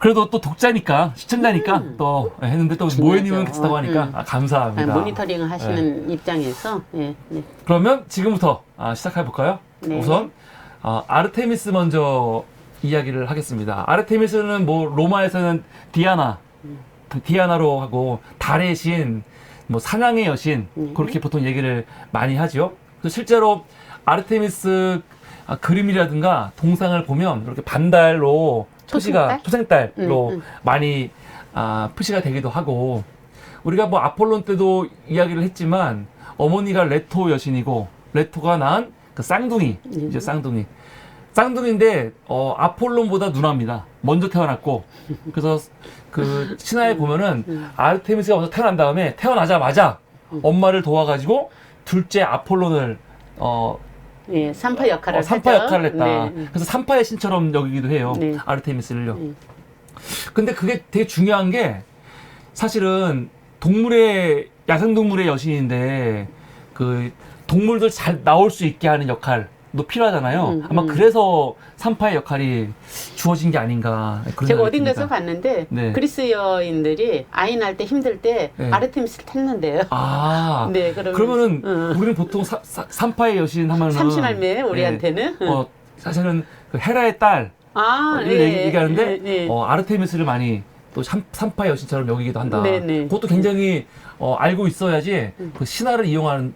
그래도 또 독자니까, 시청자니까 또 했는데 또 중요하죠. 모혜님은 괜찮다고 하니까 감사합니다. 모니터링을 하시는 입장에서 네. 그러면 지금부터 시작해 볼까요? 네. 우선 아르테미스 먼저 이야기를 하겠습니다. 아르테미스는 뭐 로마에서는 디아나로 하고 달의 신, 뭐 사냥의 여신 그렇게 보통 얘기를 많이 하죠. 그래서 실제로 아르테미스 그림이라든가 동상을 보면 이렇게 반달로 토생달로 많이 표시가 되기도 하고, 우리가 뭐 아폴론 때도 이야기를 했지만 어머니가 레토 여신이고 레토가 낳은 그 쌍둥이, 이제 쌍둥이인데 아폴론보다 누나입니다. 먼저 태어났고, 그래서 그 신화에 보면은 아르테미스가 먼저 태어난 다음에 태어나자마자 엄마를 도와가지고 둘째 아폴론을 예, 산파 역할을 산파 하죠. 역할을 했다. 네. 그래서 산파의 신처럼 여기기도 해요. 네. 아르테미스를요. 근데 그게 되게 중요한 게, 사실은 야생동물의 여신인데 그 동물들 잘 나올 수 있게 하는 역할도 필요하잖아요. 아마 그래서 산파의 역할이 주어진 게 아닌가 그런 제가 생각이 어딘가에서 듭니다. 봤는데 네. 그리스 여인들이 아이 낳을 때 힘들 때 네. 아르테미스를 탔는데요. 네, 그러면은 우리는 보통 산파의 여신 하면은 삼신할매 우리한테는 사실은 그 헤라의 딸 얘기하는데 아르테미스를 많이 또 산파의 여신처럼 여기기도 한다. 그것도 굉장히 알고 있어야지 그 신화를 이용하는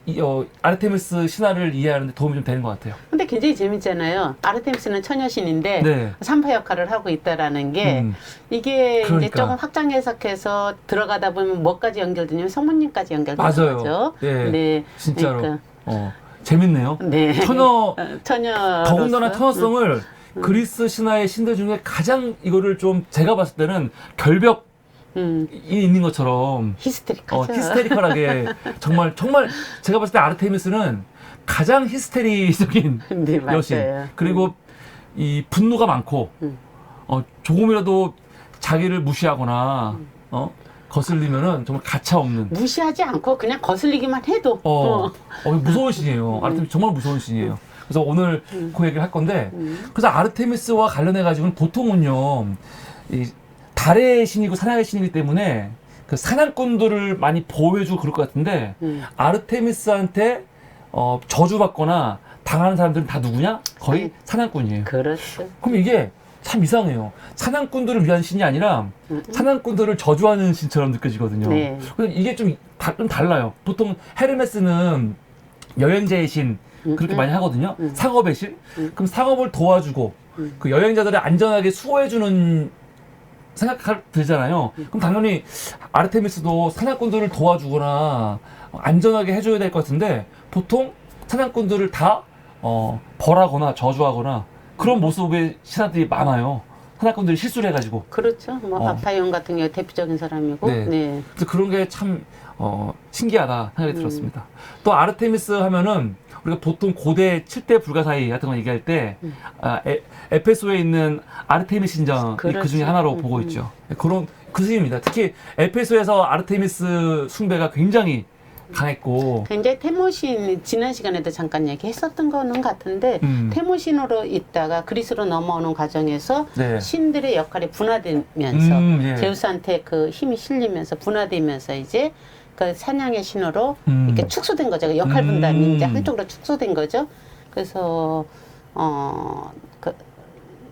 아르테미스 신화를 이해하는 데 도움이 좀 되는 것 같아요. 근데 굉장히 재밌잖아요. 아르테미스는 처녀신인데 네. 산파 역할을 하고 있다라는 게 이게 그러니까. 이제 조금 확장 해석해서 들어가다 보면 뭐까지 연결되냐면 성모님까지 연결되는 맞아요. 거죠. 네, 진짜로. 그러니까. 재밌네요. 네. 처녀 더군다나 처녀성을 그리스 신화의 신들 중에 가장 이거를 좀 제가 봤을 때는 결벽이 있는 것처럼 히스테릭하죠. 히스테리컬하게 정말 제가 봤을 때 아르테미스는 가장 히스테리적인 네, 여신. 맞아요. 그리고 이 분노가 많고 조금이라도 자기를 무시하거나 거슬리면은 정말 가차없는, 무시하지 않고 그냥 거슬리기만 해도 무서운 신이에요. 아르테미스 정말 무서운 신이에요. 그래서 오늘 그 얘기를 할 건데, 그래서 아르테미스와 관련해 가지고는 보통은요, 이 달의 신이고 사냥의 신이기 때문에 그 사냥꾼들을 많이 보호해주고 그럴 것 같은데, 아르테미스한테 저주받거나 당하는 사람들은 다 누구냐? 거의 사냥꾼이에요. 그렇죠. 그럼 이게 참 이상해요. 사냥꾼들을 위한 신이 아니라 사냥꾼들을 저주하는 신처럼 느껴지거든요. 네. 그래서 이게 좀 달라요. 보통 헤르메스는 여행자의 신 그렇게 많이 하거든요. 상업의 신. 그럼 상업을 도와주고 그 여행자들을 안전하게 수호해주는 생각 들잖아요. 그럼 당연히 아르테미스도 사냥꾼들을 도와주거나 안전하게 해줘야 될 것 같은데, 보통 사냥꾼들을 다 벌하거나 저주하거나 그런 모습의 신하들이 많아요. 사냥꾼들이 실수를 해가지고. 그렇죠. 뭐 아파이온 같은 경우 대표적인 사람이고. 네. 그래서 그런 게 참 신기하다 생각이 들었습니다. 또 아르테미스 하면은 우리가 보통 고대 7대 불가사의 같은 거 얘기할 때 에페소에 있는 아르테미스 신전 그 중에 하나로 보고 있죠. 그런 그 스님입니다. 특히 에페소에서 아르테미스 숭배가 굉장히 강했고, 굉장히 태모신, 지난 시간에도 잠깐 얘기했었던 거는 같은데 태모신으로 있다가 그리스로 넘어오는 과정에서 신들의 역할이 분화되면서 제우스한테 그 힘이 실리면서 분화되면서 이제 그 사냥의 신으로 이렇게 축소된 거죠. 역할 분담이 이제 한쪽으로 축소된 거죠. 그래서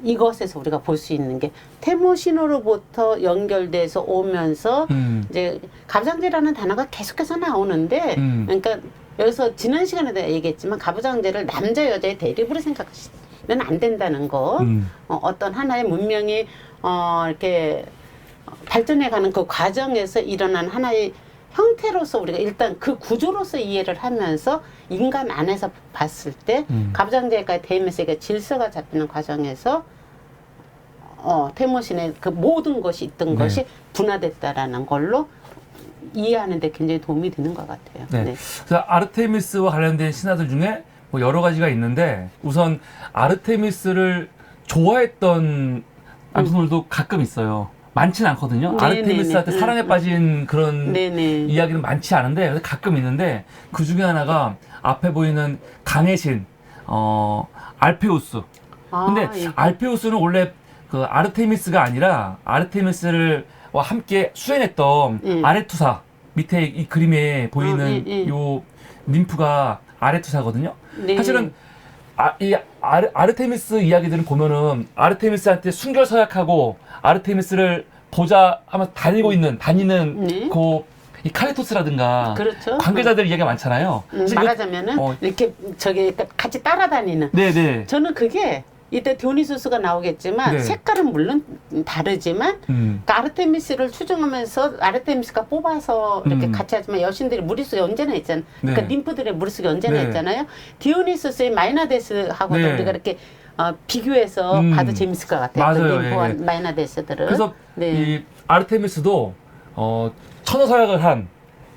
이것에서 우리가 볼 수 있는 게 태모신으로부터 연결돼서 오면서 이제 가부장제라는 단어가 계속해서 나오는데, 그러니까 여기서 지난 시간에도 얘기했지만 가부장제를 남자 여자의 대립으로 생각하시면 안 된다는 거. 어떤 하나의 문명이 이렇게 발전해가는 그 과정에서 일어난 하나의 형태로서 우리가 일단 그 구조로서 이해를 하면서 인간 안에서 봤을 때 가부장제가 되면서 질서가 잡히는 과정에서 태모신의 그 모든 것이 있던 것이 분화됐다라는 걸로 이해하는 데 굉장히 도움이 되는 것 같아요. 그래서 아르테미스와 관련된 신화들 중에 뭐 여러 가지가 있는데, 우선 아르테미스를 좋아했던 남성들도 가끔 있어요. 많지는 않거든요. 아르테미스한테 사랑에 빠진 그런 이야기는 많지 않은데 가끔 있는데, 그 중에 하나가 앞에 보이는 강의 신 알페우스. 근데 알페우스는 원래 그 아르테미스가 아니라 아르테미스를 와 함께 수행했던 아레투사 밑에 이 그림에 보이는 요 ним프가 아레투사거든요. 네. 사실은 이 아르테미스 이야기들은 보면은 아르테미스한테 순결서약하고 아르테미스를 보자 하면서 다니는 네. 이 카리토스라든가 그렇죠. 관계자들 이야기가 많잖아요. 말하자면은 이렇게 저기 같이 따라다니는. 네네. 저는 그게 이때 디오니소스가 나오겠지만 네. 색깔은 물론 다르지만 그러니까 아르테미스를 추종하면서 아르테미스가 뽑아서 이렇게 같이 하지만 여신들이 무리수가 언제나 있잖아요. 그러니까 네. ним프들의 무리수가 언제나 네. 있잖아요. 디오니소스의 마이나데스하고도 네. 우리가 이렇게 비교해서 봐도 재밌을 것 같아요. 맞아요. 그 ним프와 예. 마이나데스들은. 그래서 네. 이 아르테미스도 천어서약을 한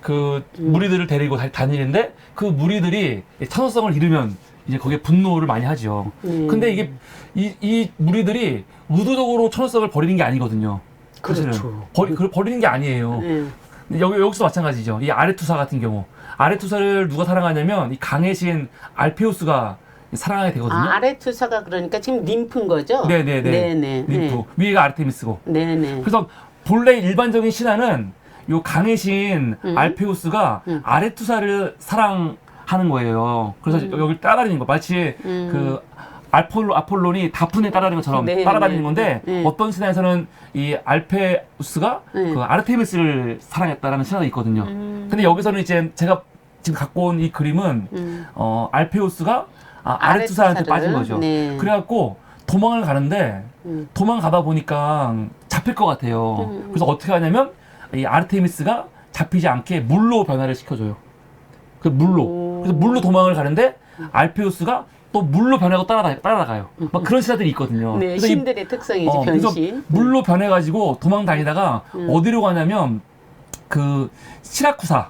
그 무리들을 데리고 다니는데 그 무리들이 천어성을 잃으면 이제 거기에 분노를 많이 하죠. 근데 이게 이 무리들이 의도적으로 천어성을 버리는 게 아니거든요. 사실은. 그렇죠. 버리는 게 아니에요. 근데 여기서 마찬가지죠. 이 아레투사 같은 경우. 아레투사를 누가 사랑하냐면 이 강해신 알페우스가 사랑하게 되거든요. 아레투사가 그러니까 지금 ним프인 거죠? 네네네. ним프. 위가 아르테미스고. 네네. 그래서 본래 일반적인 신화는 요 강해신 알페우스가 아레투사를 사랑하는 거예요. 그래서 여기를 따라다니는 거. 마치 그 아폴론이 다프네 따라다니는 것처럼 네, 따라다니는 건데 네. 어떤 신화에서는 이 알페우스가 그 아르테미스를 사랑했다라는 신화도 있거든요. 근데 여기서는 이제 제가 지금 갖고 온 이 그림은 알페우스가 아레투사한테 빠진 거죠. 네. 그래갖고 도망을 가는데 도망가다 보니까 잡힐 것 같아요. 그래서 어떻게 하냐면 이 아르테미스가 잡히지 않게 물로 변화를 시켜줘요. 그 물로. 그래서 물로 도망을 가는데 알페우스가 또 물로 변하고 따라가요. 막 그런 신화들이 있거든요. 네, 그래서 신들의 특성이지 그래서 변신. 물로 변해가지고 도망 다니다가 어디로 가냐면 그 시라쿠사.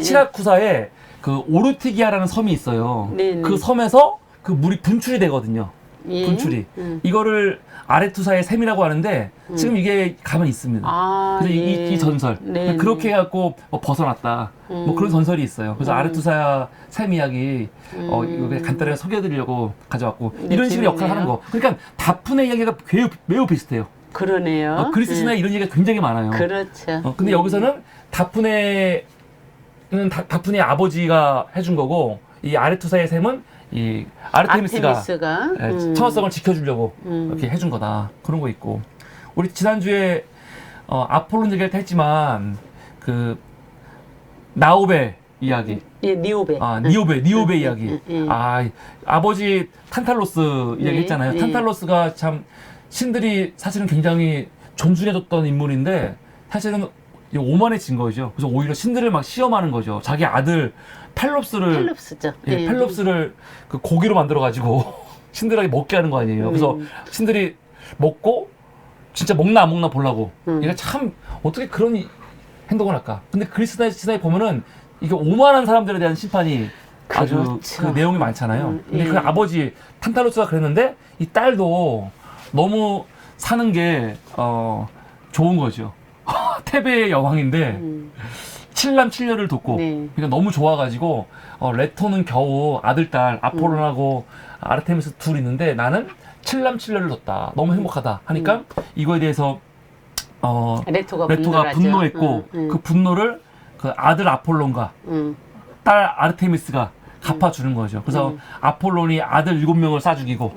시라쿠사에 그 오르티기아라는 섬이 있어요. 네, 네. 그 섬에서 그 물이 분출이 되거든요. 예. 분출이. 이거를 아레투사의 샘이라고 하는데 지금 이게 가만히 있습니다. 그래서 이 전설. 네, 그렇게 해갖고 벗어났다. 뭐 그런 전설이 있어요. 그래서 아레투사 샘 이야기 이거 간단하게 소개해드리려고 가져왔고 네, 이런 식으로 역할을 재밌네요. 하는 거. 그러니까 다푼의 이야기가 매우 비슷해요. 그러네요. 그리스 신화에 이런 얘기가 굉장히 많아요. 그렇죠. 근데 여기서는 다푼의 아버지가 해준 거고 이 아레투사의 샘은 이 아르테미스가 천어성을 지켜주려고 이렇게 해준 거다. 그런 거 있고 우리 지난주에 아폴론 얘기를 했지만 그 나오베 이야기. 예, 니오베. 니오베 이야기. 아버지 탄탈로스 이야기 했잖아요. 탄탈로스가 참 신들이 사실은 굉장히 존중해줬던 인물인데 사실은 오만해진 거죠. 그래서 오히려 신들을 막 시험하는 거죠. 자기 아들 펠롭스죠. 펠롭스를 그 고기로 만들어가지고 신들에게 먹게 하는 거 아니에요. 그래서 신들이 먹고 진짜 먹나 안 먹나 보려고. 얘가 참 어떻게 그런 행동을 할까. 근데 그리스 신화에 보면은 이게 오만한 사람들에 대한 심판이 아주 그렇죠. 그 내용이 많잖아요. 근데 그 아버지 탄타로스가 그랬는데 이 딸도 너무 사는 게 좋은 거죠. 테베의 여왕인데 7남 7녀를 뒀고 그러니까 너무 좋아가지고 레토는 겨우 아들딸 아폴론하고 아르테미스 둘 있는데 나는 7남 7녀를 뒀다. 너무 행복하다 하니까 이거에 대해서 레토가 분노했고 그 분노를 그 아들 아폴론과 딸 아르테미스가 갚아주는 거죠. 그래서 아폴론이 아들 7명을 쏴 죽이고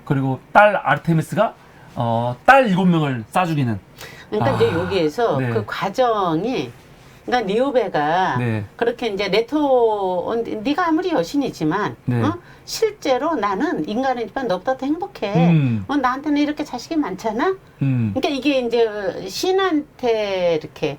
그리고 딸 아르테미스가 딸 7명을 쏴 죽이는. 그러니까 이제 여기에서 네. 그 과정이 그러니까 니오베가 그렇게 이제 네가 아무리 여신이지만 실제로 나는 인간이지만 너보다 더 행복해. 나한테는 이렇게 자식이 많잖아. 그러니까 이게 이제 신한테 이렇게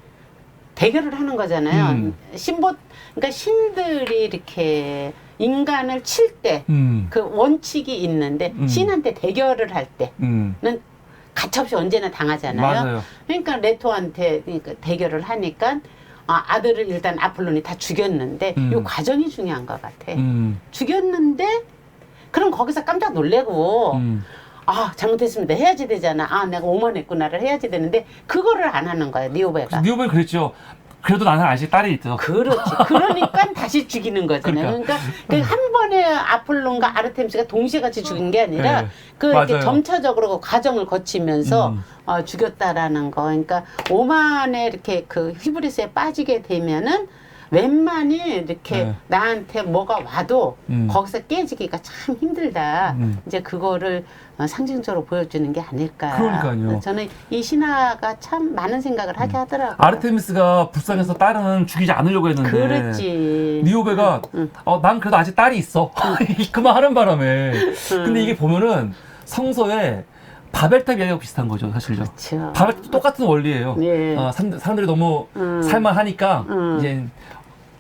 대결을 하는 거잖아요. 그러니까 신들이 이렇게 인간을 칠 때 그 원칙이 있는데 신한테 대결을 할 때는 가차없이 언제나 당하잖아요. 맞아요. 그러니까 레토한테 대결을 하니까 아들을 일단 아폴론이 다 죽였는데 이 과정이 중요한 것 같아. 죽였는데 그럼 거기서 깜짝 놀래고 잘못했습니다. 해야지 되잖아. 내가 오만했구나를 해야지 되는데 그거를 안 하는 거야. 니오베가. 니오베는 그랬죠. 그래도 나는 아직 딸이 있죠. 그렇지. 그러니까 다시 죽이는 거잖아요. 그러니까 그 한 번에 아폴론과 아르테미스가 동시에 같이 죽인 게 아니라 네. 그 이렇게 맞아요. 점차적으로 그 과정을 거치면서 죽였다라는 거. 그러니까 오만에 이렇게 그 히브리스에 빠지게 되면은 웬만히 이렇게 네. 나한테 뭐가 와도 음. 거기서 깨지기가 참 힘들다. 이제 그거를 상징적으로 보여주는 게 아닐까. 그러니까요. 저는 이 신화가 참 많은 생각을 하게 하더라고요. 아르테미스가 불쌍해서 딸은 죽이지 않으려고 했는데 그렇지. 니오베가 난 그래도 아직 딸이 있어. 그만 하는 바람에. 근데 이게 보면은 성서에 바벨탑 이야기하고 비슷한 거죠, 사실요. 그렇죠. 바벨탑도 똑같은 원리예요. 네. 사람들이 너무 살만하니까 이제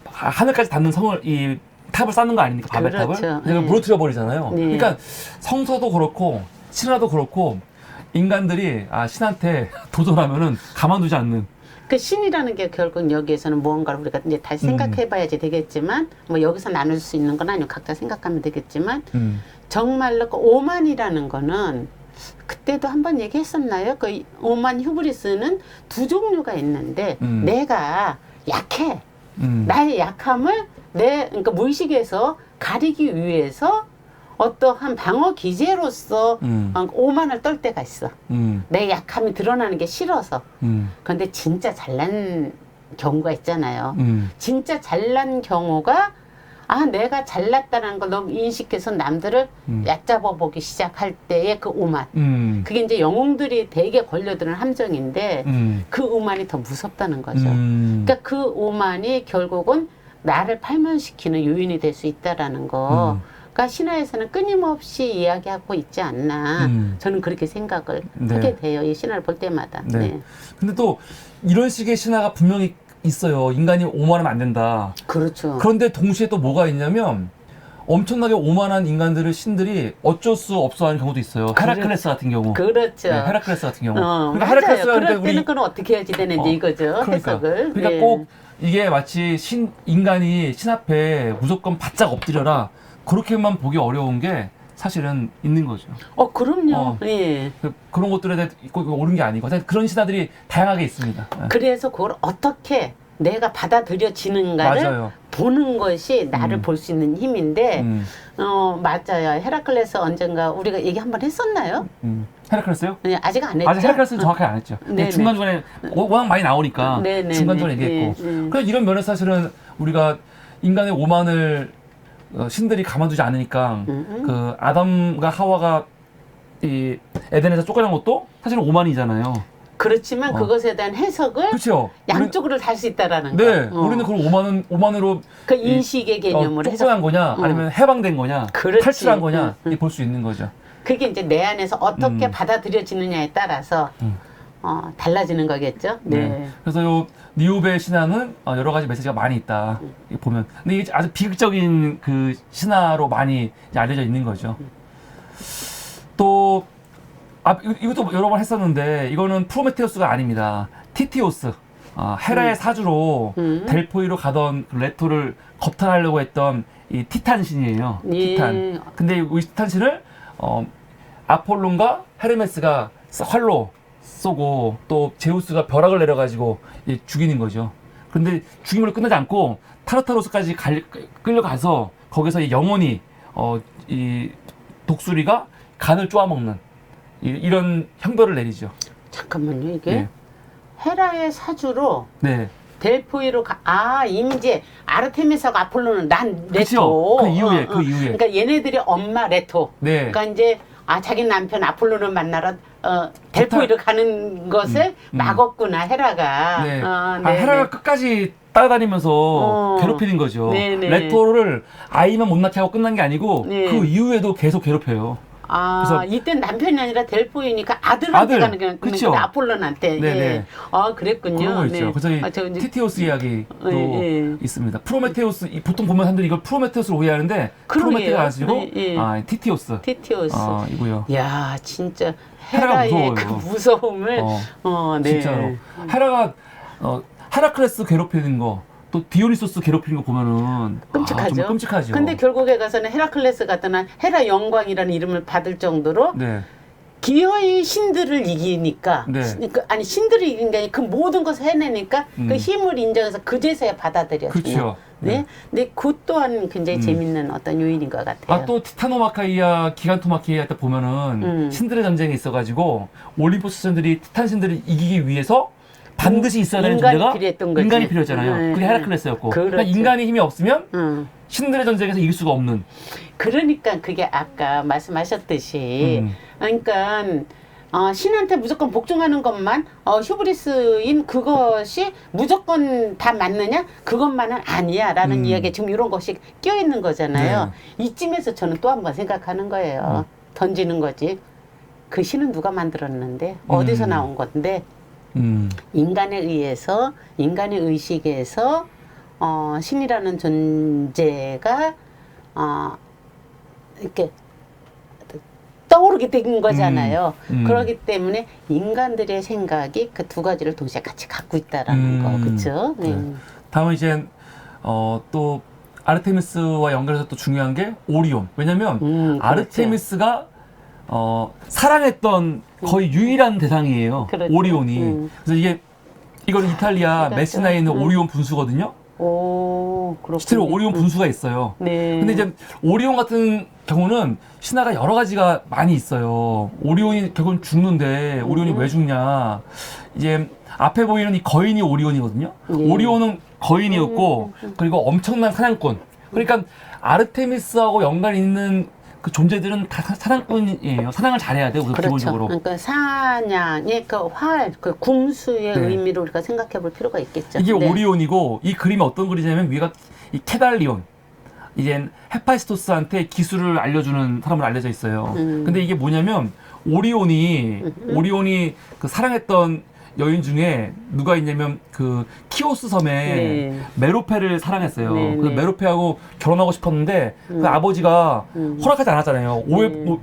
하늘까지 닿는 이 탑을 쌓는 거 아닙니까, 바벨탑을? 그렇죠. 그걸 네. 무너뜨려 버리잖아요. 네. 그러니까 성서도 그렇고 신화도 그렇고 인간들이 신한테 도전하면은 가만두지 않는. 그 신이라는 게 결국 여기에서는 무언가를 우리가 이제 다시 생각해봐야지 되겠지만, 뭐 여기서 나눌 수 있는 건 아니고 각자 생각하면 되겠지만, 정말로 그 오만이라는 거는 그때도 한번 얘기했었나요? 그 오만 휴브리스는 두 종류가 있는데 내가 약해. 나의 약함을 그러니까 무의식에서 가리기 위해서 어떠한 방어 기제로서 오만을 떨 때가 있어. 내 약함이 드러나는 게 싫어서. 그런데 진짜 잘난 경우가 있잖아요. 진짜 잘난 경우가 내가 잘났다는 걸 너무 인식해서 남들을 얕잡아 보기 시작할 때의 그 오만. 그게 이제 영웅들이 되게 걸려드는 함정인데 그 오만이 더 무섭다는 거죠. 그러니까 그 오만이 결국은 나를 팔면시키는 요인이 될 수 있다라는 거. 그러니까 신화에서는 끊임없이 이야기하고 있지 않나. 저는 그렇게 생각을 하게 돼요. 이 신화를 볼 때마다. 네. 근데 또 이런 식의 신화가 분명히 있어요. 인간이 오만하면 안 된다. 그렇죠. 그런데 동시에 또 뭐가 있냐면 엄청나게 오만한 인간들을 신들이 어쩔 수 없어 하는 경우도 있어요. 헤라클레스 같은 경우. 그렇죠. 네, 헤라클레스 같은 경우. 맞아요. 헤라클레스가 그럴 때는 그건 어떻게 해야지 되는지 이거죠. 해석을. 그러니까 네. 꼭 이게 마치 인간이 신 앞에 무조건 바짝 엎드려라. 그렇게만 보기 어려운 게 사실은 있는 거죠. 그럼요. 예. 그런 것들에 대해 꼭 옳은 게 아니고 그런 신화들이 다양하게 있습니다. 그래서 그걸 어떻게 내가 받아들여지는가를 맞아요. 보는 것이 나를 볼 수 있는 힘인데 맞아요. 헤라클레스 언젠가 우리가 얘기 한번 했었나요? 헤라클레스요? 네, 아직 안 했죠. 아직 헤라클레스는 정확하게 안 했죠. 네네. 중간중간에 워낙 많이 나오니까 네네네. 중간중간에 얘기했고. 그래서 이런 면에서 사실은 우리가 인간의 오만을 신들이 가만두지 않으니까 그 아담과 하와가 이 에덴에서 쫓겨난 것도 사실은 오만이잖아요. 그렇지만 그것에 대한 해석을 그렇죠. 양쪽으로 할 수 있다라는 네, 거. 우리는 그걸 오만으로 그 인식의 개념으로 쫓겨난 거냐, 아니면 해방된 거냐, 그렇지. 탈출한 거냐, 볼 수 있는 거죠. 그게 이제 내 안에서 어떻게 받아들여지느냐에 따라서 달라지는 거겠죠. 네. 그래서 요 니오베 신화는 여러 가지 메시지가 많이 있다. 보면. 근데 이게 아주 비극적인 그 신화로 많이 이제 알려져 있는 거죠. 또 이것도 여러 번 했었는데 이거는 프로메테우스가 아닙니다. 티티오스. 헤라의 사주로 델포이로 가던 그 레토를 겁탈하려고 했던 이 티탄 신이에요. 티탄. 근데 이 티탄 신을 아폴론과 헤르메스가 활로 쏘고 또 제우스가 벼락을 내려가지고 죽이는 거죠. 그런데 죽임으로 끝나지 않고 타르타로스까지 끌려가서 거기서 영원히 이 독수리가 간을 쪼아먹는 이런 형벌을 내리죠. 잠깐만요. 이게 네. 헤라의 사주로 네. 델포이로 이미 이제 아르테미스하고 아폴로는 난 그쵸? 레토. 그 이후에. 그러니까 얘네들이 엄마 레토. 네. 그러니까 이제 자기 남편 아폴로를 만나러 델포이로 가는 것을 막았구나 헤라가. 네. 네. 헤라가 끝까지 따라다니면서 괴롭히는 거죠. 네네. 레토를 아이만 못 낳게 하고 끝난 게 아니고 네. 그 이후에도 계속 괴롭혀요. 그래서 이땐 남편이 아니라 델포이니까 아들한테 가는 게 그쵸? 아폴론한테. 네네. 예. 그랬군요. 그런 거 있죠. 네. 그래서 이 이제 티티오스 이야기도 예. 있습니다. 프로메테우스 보통 보면 사람들이 이걸 프로메테우스로 오해하는데 프로메테가 아니고 티티오스. 티티오스. 이고요. 야 진짜 헤라가 헤라의 무서워요. 그 무서움을 네. 진짜로 헤라가 헤라클레스 괴롭히는 거, 또 디오니소스 괴롭히는 거 보면은 끔찍하죠. 좀 끔찍하죠. 근데 결국에 가서는 헤라클레스 같은 한 헤라 영광이라는 이름을 받을 정도로 네. 기어의 신들을 이기니까 네. 아니 신들을 이긴 게 아니라 그 모든 것을 해내니까 그 힘을 인정해서 그제서야 받아들여요. 그렇죠. 네. 근데 그 또한 굉장히 재밌는 어떤 요인인 것 같아요. 아, 또 티타노마카이아, 기간토마키아 때 보면은 신들의 전쟁이 있어가지고 올림포스 신들이 티탄 신들을 이기기 위해서 반드시 있어야 되는 인간이 존재가 필요했던 거지. 인간이 필요했잖아요. 그게 헤라클레스였고. 그러니까 그렇죠. 인간의 힘이 없으면 신들의 전쟁에서 이길 수가 없는. 그러니까 그게 아까 말씀하셨듯이 그러니까 신한테 무조건 복종하는 것만 휴브리스인 그것이 무조건 다 맞느냐? 그것만은 아니야라는 이야기 지금 이런 것이 껴 있는 거잖아요. 이쯤에서 저는 또 한 번 생각하는 거예요. 던지는 거지. 그 신은 누가 만들었는데 어디서 나온 건데 인간에 의해서 인간의 의식에서 신이라는 존재가 이렇게 떠오르게 된 거잖아요. 그렇기 때문에 인간들의 생각이 그 두 가지를 동시에 같이 갖고 있다라는 거, 그렇죠? 네. 다음은 이제 또 아르테미스와 연결해서 또 중요한 게 오리온. 왜냐면 아르테미스가 사랑했던 거의 유일한 대상이에요. 그렇죠. 오리온이. 그래서 이건 이탈리아 그렇죠. 메시나에 있는 오리온 분수거든요. 오, 그렇군요. 실제로 오리온 분수가 있어요. 네. 근데 이제 오리온 같은 경우는 신화가 여러 가지가 많이 있어요. 오리온이 결국은 죽는데 오리온이 왜 죽냐? 이제 앞에 보이는 이 거인이 오리온이거든요. 오리온은 거인이었고 그리고 엄청난 사냥꾼. 그러니까 아르테미스하고 연관이 있는 그 존재들은 다 사냥꾼이에요. 사냥을 잘해야 돼요. 그렇죠. 기본적으로. 그러니까 사냥의 그 그 궁수의 의미를 우리가 생각해 볼 필요가 있겠죠. 이게 오리온이고 이 그림이 어떤 그림이냐면 위가 이 케달리온. 이제 헤파이스토스한테 기술을 알려주는 사람으로 알려져 있어요. 근데 이게 뭐냐면 오리온이 그 사랑했던 여인 중에 누가 있냐면 그 키오스 섬에 메로페를 사랑했어요. 그 메로페하고 결혼하고 싶었는데 그 아버지가 허락하지 않았잖아요.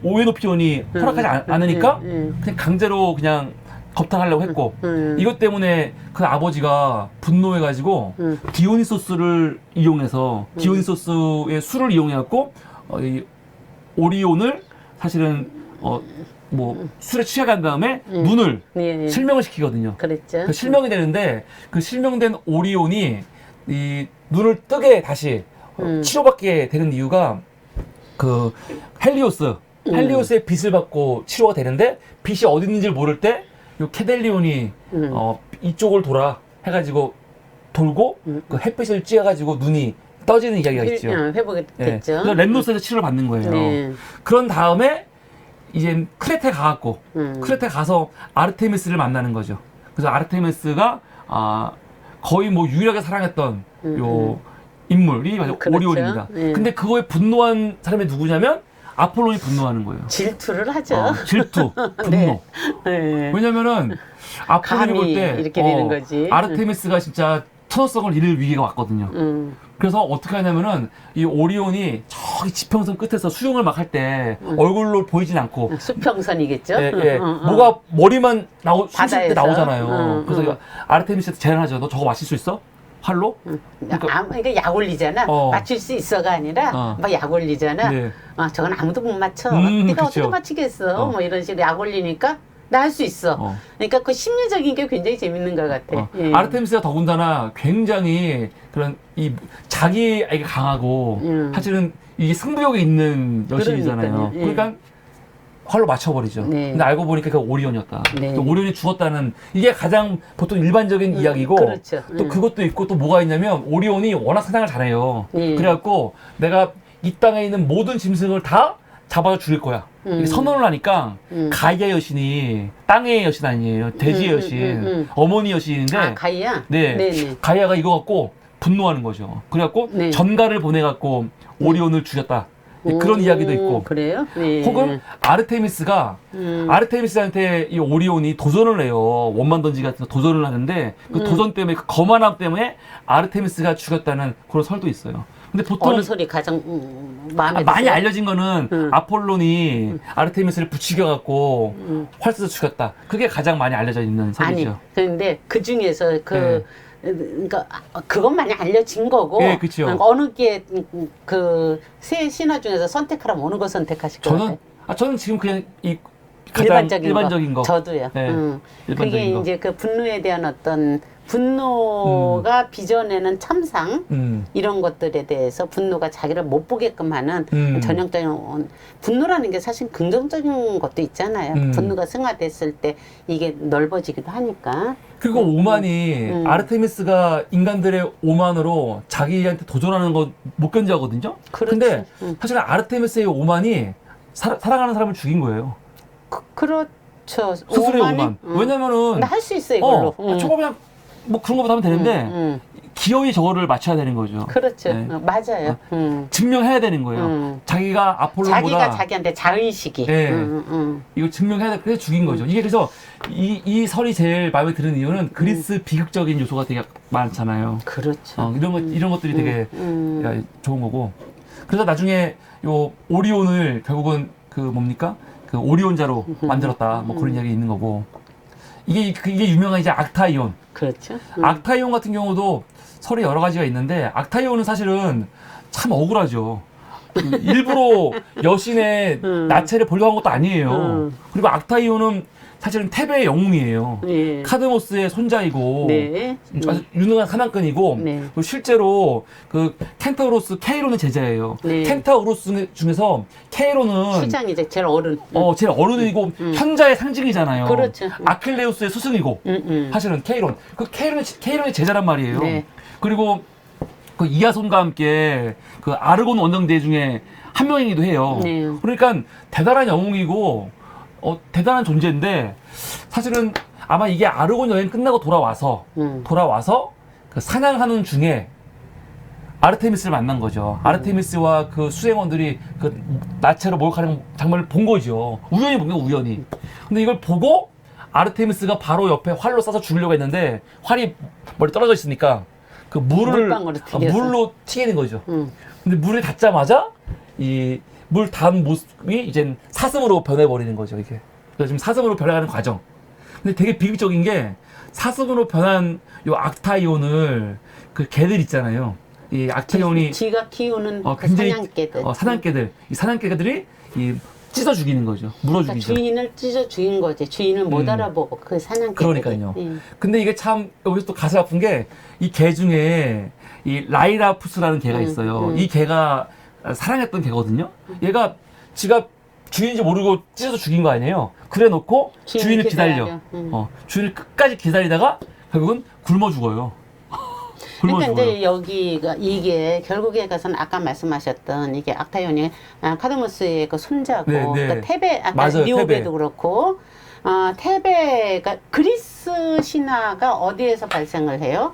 오에노피온이 허락하지 않으니까 그냥 강제로 그냥 겁탈하려고 했고 이것 때문에 그 아버지가 분노해가지고 디오니소스를 이용해서 디오니소스의 술을 이용해갖고 이 오리온을 사실은 뭐 술에 취해간 다음에 눈을 실명을 시키거든요. 그랬죠. 그 실명이 되는데 그 실명된 오리온이 이 눈을 뜨게 다시 치료받게 되는 이유가 그 헬리오스의 빛을 받고 치료가 되는데 빛이 어디 있는지를 모를 때 요 케델리온이 이쪽을 돌아 해가지고 돌고 그 햇빛을 쬐가지고 눈이 떠지는 이야기가 있죠. 회복이 됐죠. 그래서 렘노스에서 치료를 받는 거예요. 그런 다음에 이제 크레테 가갖고 크레테 가서 아르테미스를 만나는 거죠. 그래서 아르테미스가 거의 뭐 유일하게 사랑했던 요 인물이 그렇죠. 오리온입니다. 근데 그거에 분노한 사람이 누구냐면 아폴론이 분노하는 거예요. 질투를 하죠. 질투, 분노. 왜냐면은 아폴론이 볼 때 이렇게 되는 거지. 아르테미스가 진짜 천호성을 잃을 위기가 왔거든요. 그래서 어떻게 하냐면은 이 오리온이 저기 지평선 끝에서 수영을 막 할 때 얼굴로 보이진 않고 수평선이겠죠. 뭐가 머리만 숨쉴 때 바다에서. 나오잖아요. 그래서 아르테미스한테 제안하죠. 너 저거 마실 수 있어? 활로? 그러니까 약 올리잖아. 맞출 수 있어가 아니라 막 약 올리잖아. 저건 아무도 못 맞춰. 네가 어떻게 맞히겠어? 뭐 이런 식으로 약 올리니까 나 할 수 있어. 그러니까 그 심리적인 게 굉장히 재밌는 것 같아. 아르테미스가 더군다나 굉장히 그런 이 자기에게 강하고 사실은 이게 승부욕이 있는 여신이잖아요. 그러니까 활로 맞춰버리죠. 근데 알고 보니까 그 오리온이었다. 또 오리온이 죽었다는 이게 가장 보통 일반적인 이야기고 그렇죠. 또 그것도 있고 또 뭐가 있냐면 오리온이 워낙 사냥을 잘해요. 그래갖고 내가 이 땅에 있는 모든 짐승을 다 잡아서 죽일 거야. 이게 선언을 하니까 가이아 여신이 땅의 여신 아니에요. 돼지의 여신, 어머니 여신인데 가이아? 네. 가이아가 이거 갖고 분노하는 거죠. 그래갖고 전가를 보내갖고 오리온을 죽였다. 그런 이야기도 있고. 그래요? 혹은 아르테미스가 아르테미스한테 이 오리온이 도전을 해요. 원만 던지 같은 거 도전을 하는데 그 도전 때문에 그 거만함 때문에 아르테미스가 죽였다는 그런 설도 있어요. 근데 보통 어느 소리 가장 마음에 드세요? 많이 알려진 거는 아폴론이 아르테미스를 부추겨 갖고 활 쏘서 죽였다. 그게 가장 많이 알려져 있는 설이죠. 아니, 그런데 그 중에서 그러니까 그건 많이 알려진 거고. 그렇죠. 어느 게 그 세 신화 중에서 선택하라면 어느 거 선택하실 것 같아요? 저는 지금 그냥 이 가장 일반적인 거. 저도요. 네, 그게 일반적인 거. 이제 그 분노에 대한 어떤 분노가 빚어내는 참상 이런 것들에 대해서 분노가 자기를 못 보게끔 하는 전형적인 분노라는 게 사실 긍정적인 것도 있잖아요. 분노가 승화됐을 때 이게 넓어지기도 하니까. 그리고 오만이 아르테미스가 인간들의 오만으로 자기한테 도전하는 거 못 견디하거든요. 그렇지. 근데 사실 오마스의 오만이 사랑하는 사람을 죽인 거예요. 그렇죠. 스스로의 오만. 왜냐면은 할 수 있어 이걸로. 저거 그냥 뭐 그런 거부터 하면 되는데 기어이 저거를 맞춰야 되는 거죠. 그렇죠. 네. 맞아요. 증명해야 되는 거예요. 자기가 아폴로보다 자기가 자기한테 자의식이. 네. 이거 증명해야 돼. 그래서 죽인 거죠. 이게 그래서 이 설이 제일 마음에 드는 이유는 그리스 비극적인 요소가 되게 많잖아요. 그렇죠. 이런 것들이 되게 좋은 거고. 그래서 나중에 요 오리온을 결국은 그 뭡니까? 그 오리온자로 만들었다. 뭐 그런 이야기 있는 거고. 이게 유명한 이제 악타이온. 그렇죠. 악타이온 같은 경우도 설이 여러 가지가 있는데 악타이온은 사실은 참 억울하죠. 일부러 여신의 나체를 보려고 한 것도 아니에요. 그리고 악타이온은 사실은 테베의 영웅이에요. 네. 카드모스의 손자이고 네. 아주 유능한 사냥꾼이고 네. 그리고 실제로 그 켄타우로스 케이로는 제자예요. 네. 켄타우로스 중에서 케이로는 수장이제 제일 어른. 제일 어른이고 현자의 상징이잖아요. 그렇죠. 아킬레우스의 스승이고 사실은 케이론. 그 케이론의 제자란 말이에요. 네. 그리고 그 이하손과 함께 그 아르곤 원정대 중에 한 명이기도 해요. 네. 그러니까 대단한 영웅이고 대단한 존재인데 사실은 아마 이게 아르곤 여행 끝나고 돌아와서 그 사냥하는 중에 아르테미스를 만난 거죠. 아르테미스와 그 수행원들이 그 나체로 목욕하는 장면을 본 거죠. 우연히 본 거예요, 우연히. 근데 이걸 보고 아르테미스가 바로 옆에 활로 쏴서 죽이려고 했는데 활이 멀리 떨어져 있으니까 그 물방울로 튀겨서. 물로 튀기는 거죠. 근데 물에 닿자마자 이 물 닿은 모습이 이젠 사슴으로 변해버리는 거죠, 이게. 그래서 지금 사슴으로 변해가는 과정. 근데 되게 비극적인 게 사슴으로 변한 요 악타이온을 그 개들 있잖아요. 이 악타이온이 지가 키우는 그 굉장히 사냥개들. 사냥개들. 이 사냥개들이 찢어 죽이는 거죠. 물어 그러니까 죽이죠. 주인을 찢어 죽인 거지. 주인을 못 알아보고 그 사냥개들이. 그러니까요. 근데 이게 참 여기서 또 가슴 아픈 게 이 개 중에 이 라이라푸스라는 개가 있어요. 이 개가 사랑했던 개거든요. 얘가 지가 주인인지 모르고 찢어서 죽인 거 아니에요. 그래 놓고 주인을 기다려. 주인을 끝까지 기다리다가 결국은 굶어 죽어요. 그러니까 이제 여기가 이게 결국에 가서는 아까 말씀하셨던 이게 악타이온이 카드모스의 그 손자고 네, 네. 그러니까 테베 아까 맞아요, 니오베도 테베. 그렇고 테베가 그리스 신화가 어디에서 발생을 해요?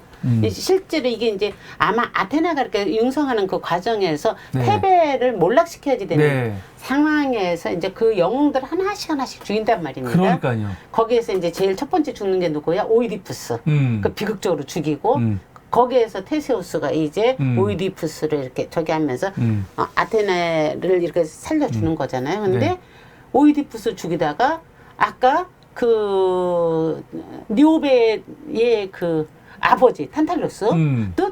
실제로 이게 이제 아마 아테나가 이렇게 융성하는 그 과정에서 네. 테베를 몰락시켜야지 되는 네. 상황에서 이제 그 영웅들 하나씩 죽인단 말입니다. 그러니까요. 거기에서 이제 제일 첫 번째 죽는 게 누구야? 오이디푸스. 그 비극적으로 죽이고 거기에서 테세우스가 이제 오이디푸스를 이렇게 저기 하면서 아테네를 이렇게 살려주는 거잖아요. 근데 네. 오이디푸스 죽이다가 아까 그 니오베의 그 아버지 탄탈루스 또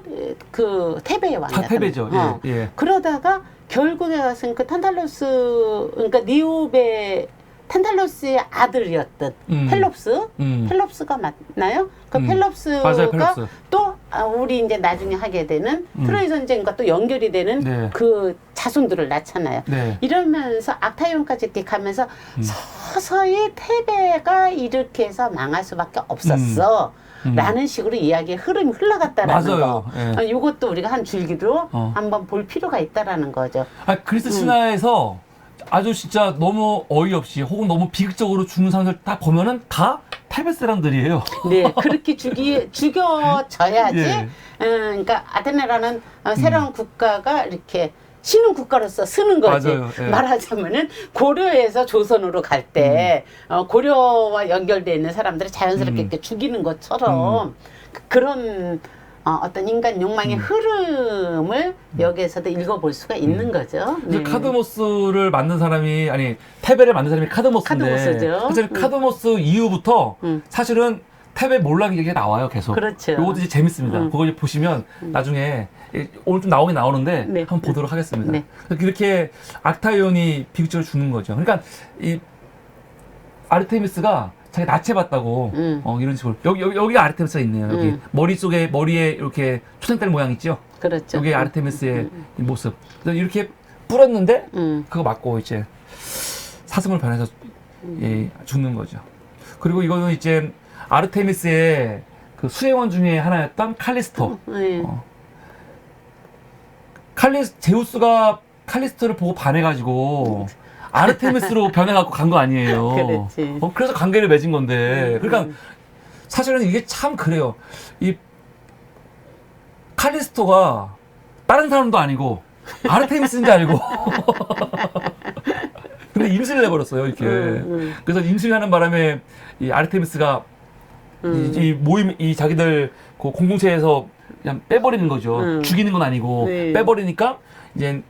그 테베의 왕이야. 다 테베죠. 예. 그러다가 결국에 가서는 그 탄탈루스 그러니까 니오베 탄탈루스의 아들이었던 펠롭스가 맞나요? 그 맞아요, 펠롭스가 펠롭스. 또 우리 이제 나중에 하게 되는 트로이 전쟁과 또 연결이 되는 네. 그 자손들을 낳잖아요. 네. 이러면서 악타이온까지 이렇게 가면서 서서히 테베가 이렇게 해서 망할 수밖에 없었어. 라는 식으로 이야기의 흐름이 흘러갔다라는 맞아요. 거. 예. 이것도 우리가 한 줄기로 한번 볼 필요가 있다라는 거죠. 그리스 신화에서 아주 진짜 너무 어이없이 혹은 너무 비극적으로 죽는 사람들 다 보면은 다 테베 사람들이에요. 네, 그렇게 죽여져야지. 예. 그러니까 아테네라는 새로운 국가가 이렇게 신흥 국가로서 쓰는 거지. 맞아요. 예. 말하자면은 고려에서 조선으로 갈 때 고려와 연결되어 있는 사람들을 자연스럽게 이렇게 죽이는 것처럼 그런 어떤 인간 욕망의 흐름을 여기에서도 읽어볼 수가 있는 거죠. 네. 카드모스를 만든 사람이 테베를 만든 사람이 카드모스인데 카드모스죠. 사실 카드모스 이후부터 사실은 테베 몰락 얘기가 나와요, 계속. 그렇죠. 요것도 이제 재밌습니다. 그거 이제 보시면 나중에 오늘 좀 나오긴 나오는데 네. 한번 보도록 하겠습니다. 네. 이렇게 악타이온이 비극적으로 죽는 거죠. 그러니까 아르테미스가 자기 나체봤다고 이런 식으로 여기가 아르테미스가 있네요. 여기 머리에 이렇게 초생달 모양 있죠. 그렇죠. 여기 아르테미스의 이 모습. 그래서 이렇게 뿌렸는데 그거 맞고 이제 사슴을 변해서 예, 죽는 거죠. 그리고 이거는 이제 아르테미스의 그 수행원 중에 하나였던 칼리스토. 네. 제우스가 칼리스토를 보고 반해가지고 아르테미스로 변해갖고 간 거 아니에요. 그렇지. 그래서 관계를 맺은 건데. 그러니까 사실은 이게 참 그래요. 이 칼리스토가 다른 사람도 아니고 아르테미스인지 알고. 근데 임신을 해버렸어요, 이렇게. 그래서 임신하는 바람에 이 아르테미스가 이 자기들 그 공동체에서 그냥 빼버리는 거죠. 죽이는 건 아니고 네. 빼버리니까 이제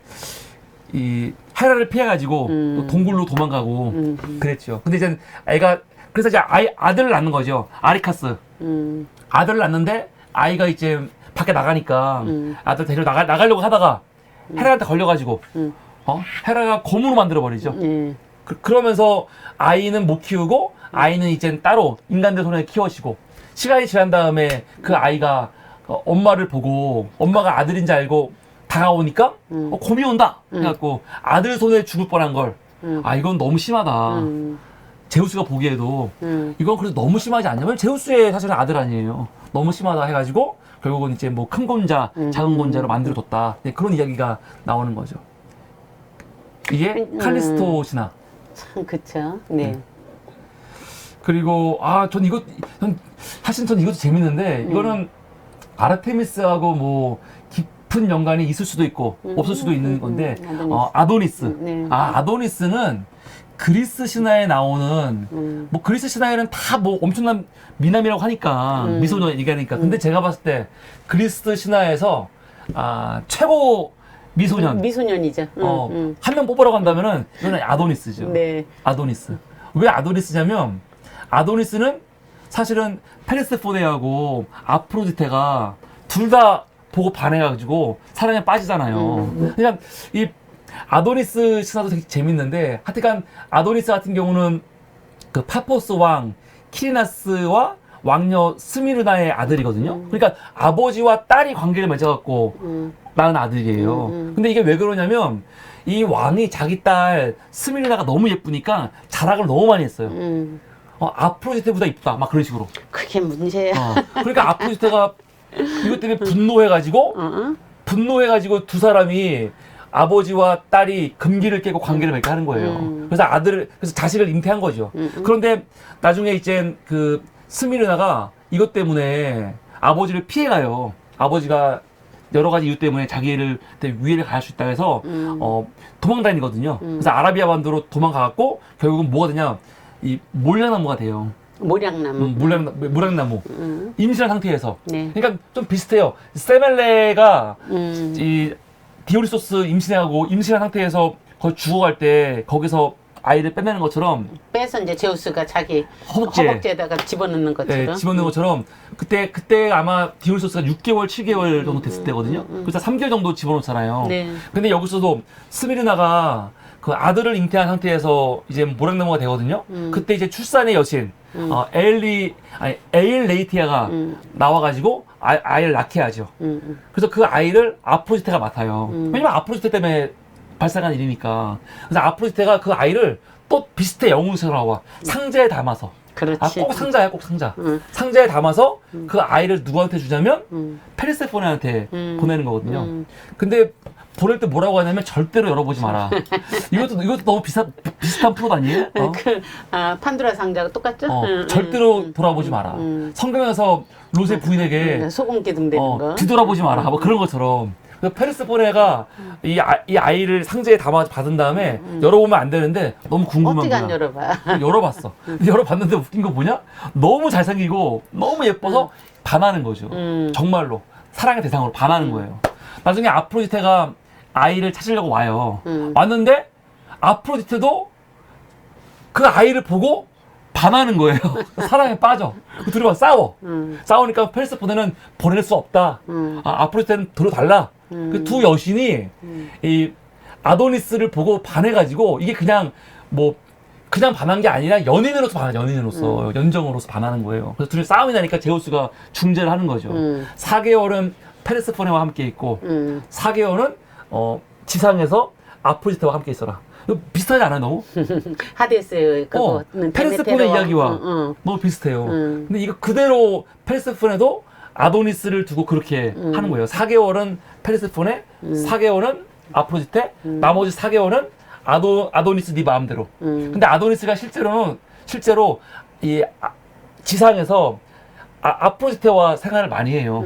이 헤라를 피해가지고 또 동굴로 도망가고 그랬죠. 근데 이제 애가 그래서 이제 아들을 낳는 거죠. 아리카스. 아들을 낳는데 아이가 이제 밖에 나가니까 아들 데리러 나가려고 하다가 헤라한테 걸려가지고 헤라가 검으로 만들어 버리죠. 그러면서 아이는 못 키우고 아이는 이제 따로 인간들 손에 키워지고 시간이 지난 다음에 그 아이가 엄마를 보고 엄마가 아들인지 알고 다가오니까 곰이 온다 해갖고 아들 손에 죽을 뻔한 걸 이건 너무 심하다. 제우스가 보기에도 이건 그래도 너무 심하지 않냐면 제우스의 사실은 아들 아니에요. 너무 심하다 해가지고 결국은 이제 뭐 큰 곤자, 작은 곤자로 만들어뒀다. 네, 그런 이야기가 나오는 거죠. 이게 칼리스토 신화. 참 그쵸. 네. 그리고 사실 전 이것도 재밌는데 이거는 아르테미스하고 뭐 깊은 연관이 있을 수도 있고 없을 수도 있는 건데 아도니스. 네. 아도니스는 그리스 신화에 나오는 뭐 그리스 신화에는 다 뭐 엄청난 미남이라고 하니까 미소년 얘기하니까 근데 제가 봤을 때 그리스 신화에서 최고 미소년이죠. 한 명 뽑으라고 한다면은 이거는 아도니스죠. 네. 아도니스. 왜 아도니스냐면 아도니스는 사실은 페르세포네하고 아프로디테가 둘 다 보고 반해가지고 사랑에 빠지잖아요. 그냥 이 아도니스 신화도 되게 재밌는데 하여간 아도니스 같은 경우는 그 파포스 왕 키리나스와 왕녀 스미르나의 아들이거든요. 그러니까 아버지와 딸이 관계를 맺어갖고 낳은 아들이에요. 근데 이게 왜 그러냐면 이 왕이 자기 딸 스미르나가 너무 예쁘니까 자랑을 너무 많이 했어요. 아프로디테보다 이쁘다 막 그런 식으로. 그게 문제야. 그러니까 아프로디테가 이것 때문에 분노해가지고 두 사람이 아버지와 딸이 금기를 깨고 관계를 맺게 하는 거예요. 그래서 자식을 잉태한 거죠. 그런데 나중에 이제 그 스미르나가 이것 때문에 아버지를 피해가요. 아버지가 여러 가지 이유 때문에 자기를 위해를 가할 수 있다 해서 도망다니거든요. 그래서 아라비아 반도로 도망가갖고 결국은 뭐가 되냐? 이 몰량나무가 돼요. 모량나무. 모량나무. 임신한 상태에서. 네. 그러니까 좀 비슷해요. 세멜레가 이 디오니소스 임신한 상태에서 거의 죽어갈 때 거기서 아이를 빼내는 것처럼 빼서 이제 제우스가 자기 허벅지에. 허벅지에다가 집어넣는 것처럼. 네, 집어넣는 것처럼 그때 아마 디오니소스가 6개월, 7개월 정도 됐을 때거든요. 그래서 3개월 정도 집어넣잖아요. 네. 근데 여기서도 스미르나가 그 아들을 잉태한 상태에서 이제 모략나무가 되거든요. 그때 이제 출산의 여신 에일레이티아가 나와가지고 아이를 낳게 하죠. 그래서 그 아이를 아프로디테가 맡아요. 왜냐면 아프로디테 때문에 발생한 일이니까. 그래서 아프로디테가 그 아이를 또 비슷해 영웅처럼 나와. 상자에 담아서. 그렇지. 꼭 상자야, 꼭 상자. 상자에 담아서 그 아이를 누구한테 주냐면 페르세포네한테 보내는 거거든요. 근데 보낼 때 뭐라고 하냐면 절대로 열어보지 마라. 이것도 너무 비슷한 플롯 아니에요? 판도라 상자가 똑같죠? 절대로 돌아보지 마라. 성경에서 롯의 부인에게 소금 기둥 되는 거. 뒤돌아보지 마라. 뭐 그런 것처럼. 그래서 페르세포네가 이 아이를 상자에 담아 받은 다음에 열어보면 안 되는데 너무 궁금한 어떻게 거야. 안 열어봐? 열어봤어. 근데 열어봤는데 웃긴 거 뭐냐? 너무 잘생기고 너무 예뻐서 반하는 거죠. 정말로 사랑의 대상으로 반하는 거예요. 나중에 아프로디테가 아이를 찾으려고 와요. 왔는데 아프로디테도 그 아이를 보고 반하는 거예요. 사랑에 빠져. 둘이 막 싸워. 싸우니까 페르세포네는 보낼 수 없다. 아프로디테는 들어달라. 그 두 여신이 이 아도니스를 보고 반해가지고 이게 그냥 뭐 그냥 반한 게 아니라 연인으로서 반한 연인으로서 연정으로서 반하는 거예요. 그래서 둘이 싸움이 나니까 제우스가 중재를 하는 거죠. 4개월은 페르세포네와 함께 있고 4개월은 지상에서 아프로디테와 함께 있어라. 이거 비슷하지 않아요, 너무? 하데스 그거 페르세포네 이야기와 너무 비슷해요. 근데 이거 그대로 페르세포네도 아도니스를 두고 그렇게 하는 거예요. 4개월은 페르세포네, 4개월은 아프로디테, 나머지 4개월은 아도니스 네 마음대로. 근데 아도니스가 실제로 이 지상에서 아프로디테와 생활을 많이 해요.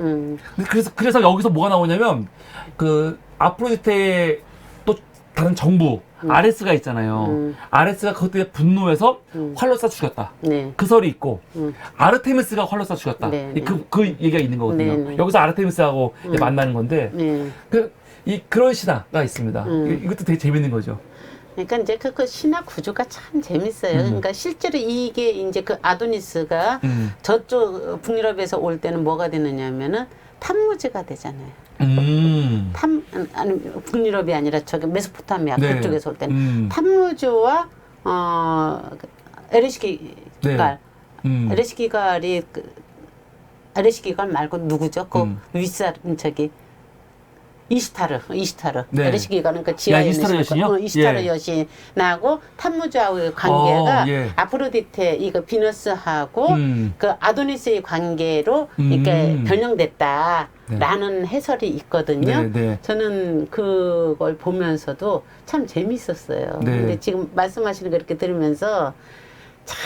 그래서 여기서 뭐가 나오냐면 그 아프로디테의 또 다른 정부 아레스가 있잖아요. 아레스가 그것 때문에 분노해서 활로 쏴 죽였다. 네. 그 설이 있고 아르테미스가 활로 쏴 죽였다. 네, 네. 그 얘기가 있는 거거든요. 네, 네. 여기서 아르테미스하고 만나는 건데 네. 그런 신화가 있습니다. 이것도 되게 재밌는 거죠. 그러니까 이제 그 신화 구조가 참 재밌어요. 그러니까 실제로 이게 이제 그 아도니스가 저쪽 북유럽에서 올 때는 뭐가 되느냐면은 탐무제가 되잖아요. 아니 북유럽이 아니라 저기 메소포타미아 네. 그쪽에서 올 때는 탐무주와 에레시기갈 에레시기갈이 에레시기갈 말고 누구죠? 그 윗사람 저기 이시타르 네. 에레시기갈은 그 지하에 이시타르 있는 여신이요? 이시타르 예. 여신하고 탐무주와의 관계가 예. 아프로디테 이거 비너스하고 그 아도니스의 관계로 이렇게 변형됐다라는 해설이 있거든요. 네, 네. 저는 그걸 보면서도 참 재밌었어요. 네. 근데 지금 말씀하시는 거 이렇게 들으면서 참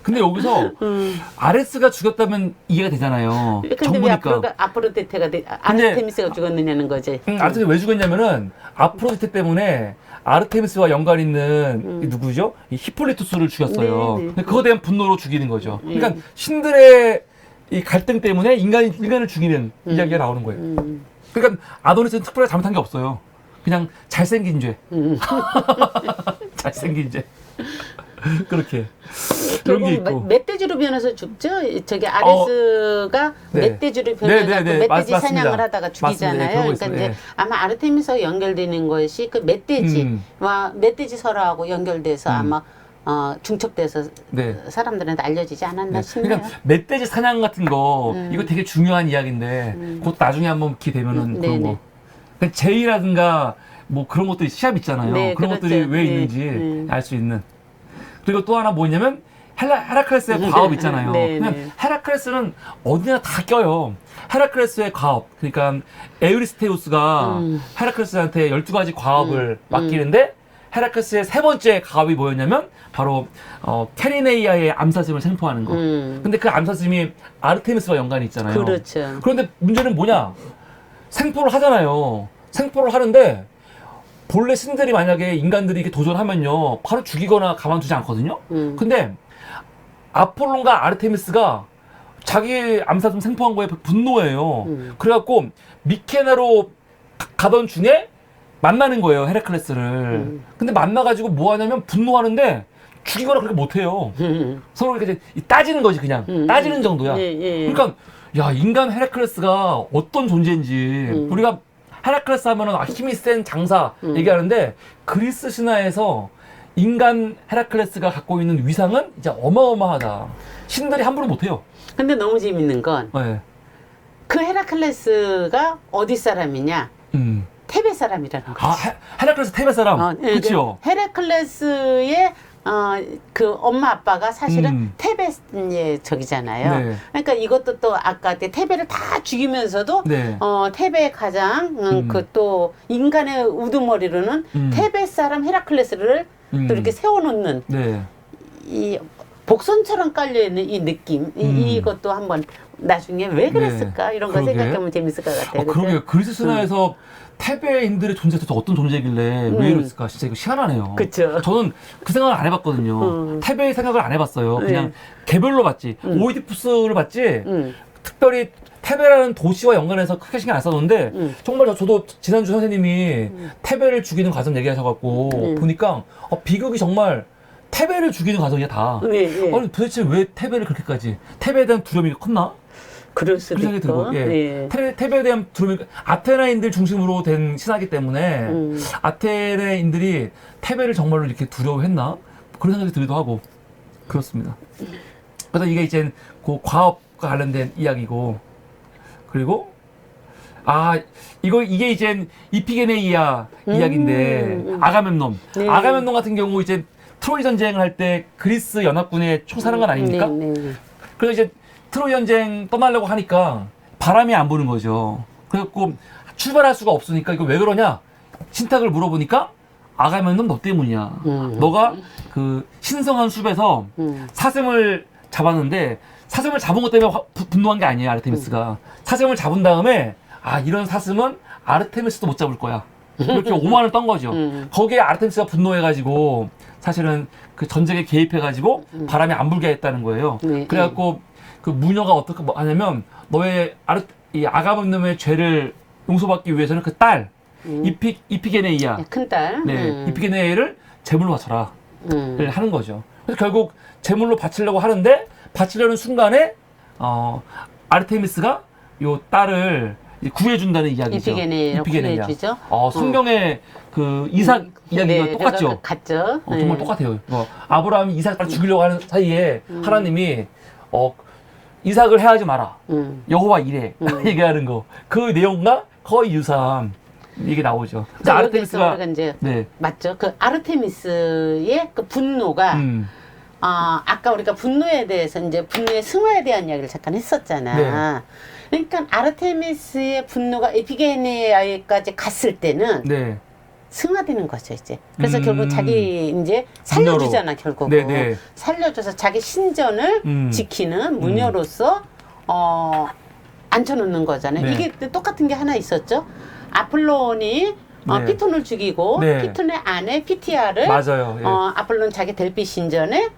근데 여기서 아레스가 죽였다면 이해가 되잖아요. 근데 왜 아프로디테가 아르테미스가 죽었느냐는 거지. 아르테미스 왜 죽였냐면은 아프로디테 때문에 아르테미스와 연관 있는 이 누구죠? 이 히폴리투스를 죽였어요. 네, 네. 근데 그거에 대한 분노로 죽이는 거죠. 그러니까 신들의 이 갈등 때문에 인간을 죽이는 이야기가 나오는 거예요. 그러니까 아도니스는 특별히 잘못한 게 없어요. 그냥 잘생긴 죄. 잘생긴 죄. 그렇게 그런 게 있고 멧돼지로 변해서 죽죠. 저기 아레스가 네. 멧돼지로 변해서 멧돼지 맞습니다. 사냥을 하다가 죽이잖아요. 맞습니다. 그러고 그러니까 있어요. 이제 아마 아르테미스와 연결되는 것이 그 멧돼지와 멧돼지 설화하고 연결돼서 아마 중첩돼서 네. 사람들한테 알려지지 않았나 네. 싶네요. 그러니까 멧돼지 사냥 같은 거 이거 되게 중요한 이야기인데 그것도 나중에 한번 기회 되면은 그런 거. 그러니까 제의라든가 뭐 그런 것들이 시합 있잖아요. 네, 그런 그렇죠. 것들이 왜 네. 있는지 알 수 있는. 그리고 또 하나 뭐냐면 헤라클레스의 과업 있잖아요. 네, 그냥 네. 헤라클레스는 어디나 다 껴요. 헤라클레스의 과업. 그러니까 에우리스테우스가 헤라클레스한테 12가지 과업을 맡기는데 헤라클레스의 세 번째 과업이 뭐였냐면 바로 캐리네이아의 암사슴을 생포하는 거. 근데 그 암사슴이 아르테미스와 연관이 있잖아요. 그렇죠. 그런데 문제는 뭐냐? 생포를 하잖아요. 생포를 하는데 본래 신들이 만약에 인간들이 이렇게 도전하면요 바로 죽이거나 가만두지 않거든요. 근데 아폴론과 아르테미스가 자기 암사슴 생포한 거에 분노해요. 그래갖고 미케나로 가던 중에 만나는 거예요, 헤라클레스를. 근데 만나가지고 뭐 하냐면 분노하는데 죽이거나 그렇게 못해요. 서로 이렇게 따지는 거지, 그냥. 따지는 정도야. 그러니까 야, 인간 헤라클레스가 어떤 존재인지 우리가 헤라클레스 하면은 힘이 센 장사 얘기하는데 그리스 신화에서 인간 헤라클레스가 갖고 있는 위상은 진짜 어마어마하다. 신들이 함부로 못해요. 근데 너무 재밌는 건 네. 그 헤라클레스가 어디 사람이냐? 테베 사람이라는 거지. 아, 헤라클레스 테베 사람. 그렇죠. 헤라클레스의 그 엄마 아빠가 사실은 테베의 적이잖아요. 네. 그러니까 이것도 또 아까 테베를 다 죽이면서도 네. 테베 가장 그 또 인간의 우두머리로는 테베 사람 헤라클레스를 또 이렇게 세워놓는 네. 이 복선처럼 깔려있는 이 느낌 이것도 한번 나중에 왜 그랬을까 이런 거 그러게. 생각하면 재밌을 것 같아요. 그러게요. 그리스 신화에서 테베인들의 존재가 도대체 어떤 존재길래 왜 이랬을까? 진짜 이거 희한하네요. 그쵸. 저는 그 생각을 안 해봤거든요. 테베의 생각을 안 해봤어요. 그냥 개별로 봤지. 오이디푸스를 봤지. 특별히 테베라는 도시와 연관해서 크게 신경 안 썼는데 정말 저도 지난주 선생님이 테베를 죽이는 과정 얘기하셔갖고 보니까 비극이 정말 테베를 죽이는 과정이야 다. 네. 아니 도대체 왜 테베를 그렇게까지 테베에 대한 두려움이 컸나? 그럴 수도 생각이 있고. 들고, 예. 예. 테베에 대한 두려움이 아테나인들 중심으로 된 신화이기 때문에 아테네인들이 테베를 정말로 이렇게 두려워했나? 그런 생각이 들기도 하고 그렇습니다. 그래서 이게 이제 그 과업과 관련된 이야기고, 그리고 이게 이제 이피게네이아 이야기인데 아가멤논. 네. 아가멤논 같은 경우 이제 트로이 전쟁을 할 때 그리스 연합군의 총사령관 아닙니까? 네, 네. 그래서 이제 트로이 전쟁 떠나려고 하니까 바람이 안 부는 거죠. 그래갖고 출발할 수가 없으니까 이거 왜 그러냐? 신탁을 물어보니까 아가멤논 너 때문이야. 너가 그 신성한 숲에서 사슴을 잡았는데 사슴을 잡은 것 때문에 분노한 게 아니에요, 아르테미스가. 사슴을 잡은 다음에 이런 사슴은 아르테미스도 못 잡을 거야. 이렇게 오만을 떤 거죠. 거기에 아르테미스가 분노해가지고 사실은 그 전쟁에 개입해가지고 바람이 안 불게 했다는 거예요. 네, 그래갖고 그 무녀가 어떻게 하냐면 너의 이 아가멤논의 죄를 용서받기 위해서는 그 딸 이피게네이아, 큰 딸. 네, 이피게네이아를 제물로 바쳐라. 를 하는 거죠. 그래서 결국 제물로 바치려고 하는데 바치려는 순간에 아르테미스가 요 딸을 구해준다는 이야기죠. 이피게네이아를 구해주죠. 성경의 그 이삭 이야기가 똑같죠. 같죠. 정말 똑같아요. 아브라함이 이삭 딱 죽이려고 하는 사이에 하나님이 이삭을 해하지 마라. 여호와 이래. 얘기하는 거. 그 내용과 거의 유사한 이게 나오죠. 아르테미스가 이제 맞죠. 그 아르테미스의 그 분노가 아까 우리가 분노에 대해서 이제 분노의 승화에 대한 이야기를 잠깐 했었잖아. 그러니까 아르테미스의 분노가 에피게네아에까지 갔을 때는 승화되는 거죠, 이제. 그래서 결국 자기 이제 살려주잖아, 결국은. 살려줘서 자기 신전을 지키는 무녀로서 앉혀놓는 거잖아요. 이게 똑같은 게 하나 있었죠. 아폴론이 피톤을 죽이고 피톤의 아내 피티아를 아폴론 자기 델피 신전에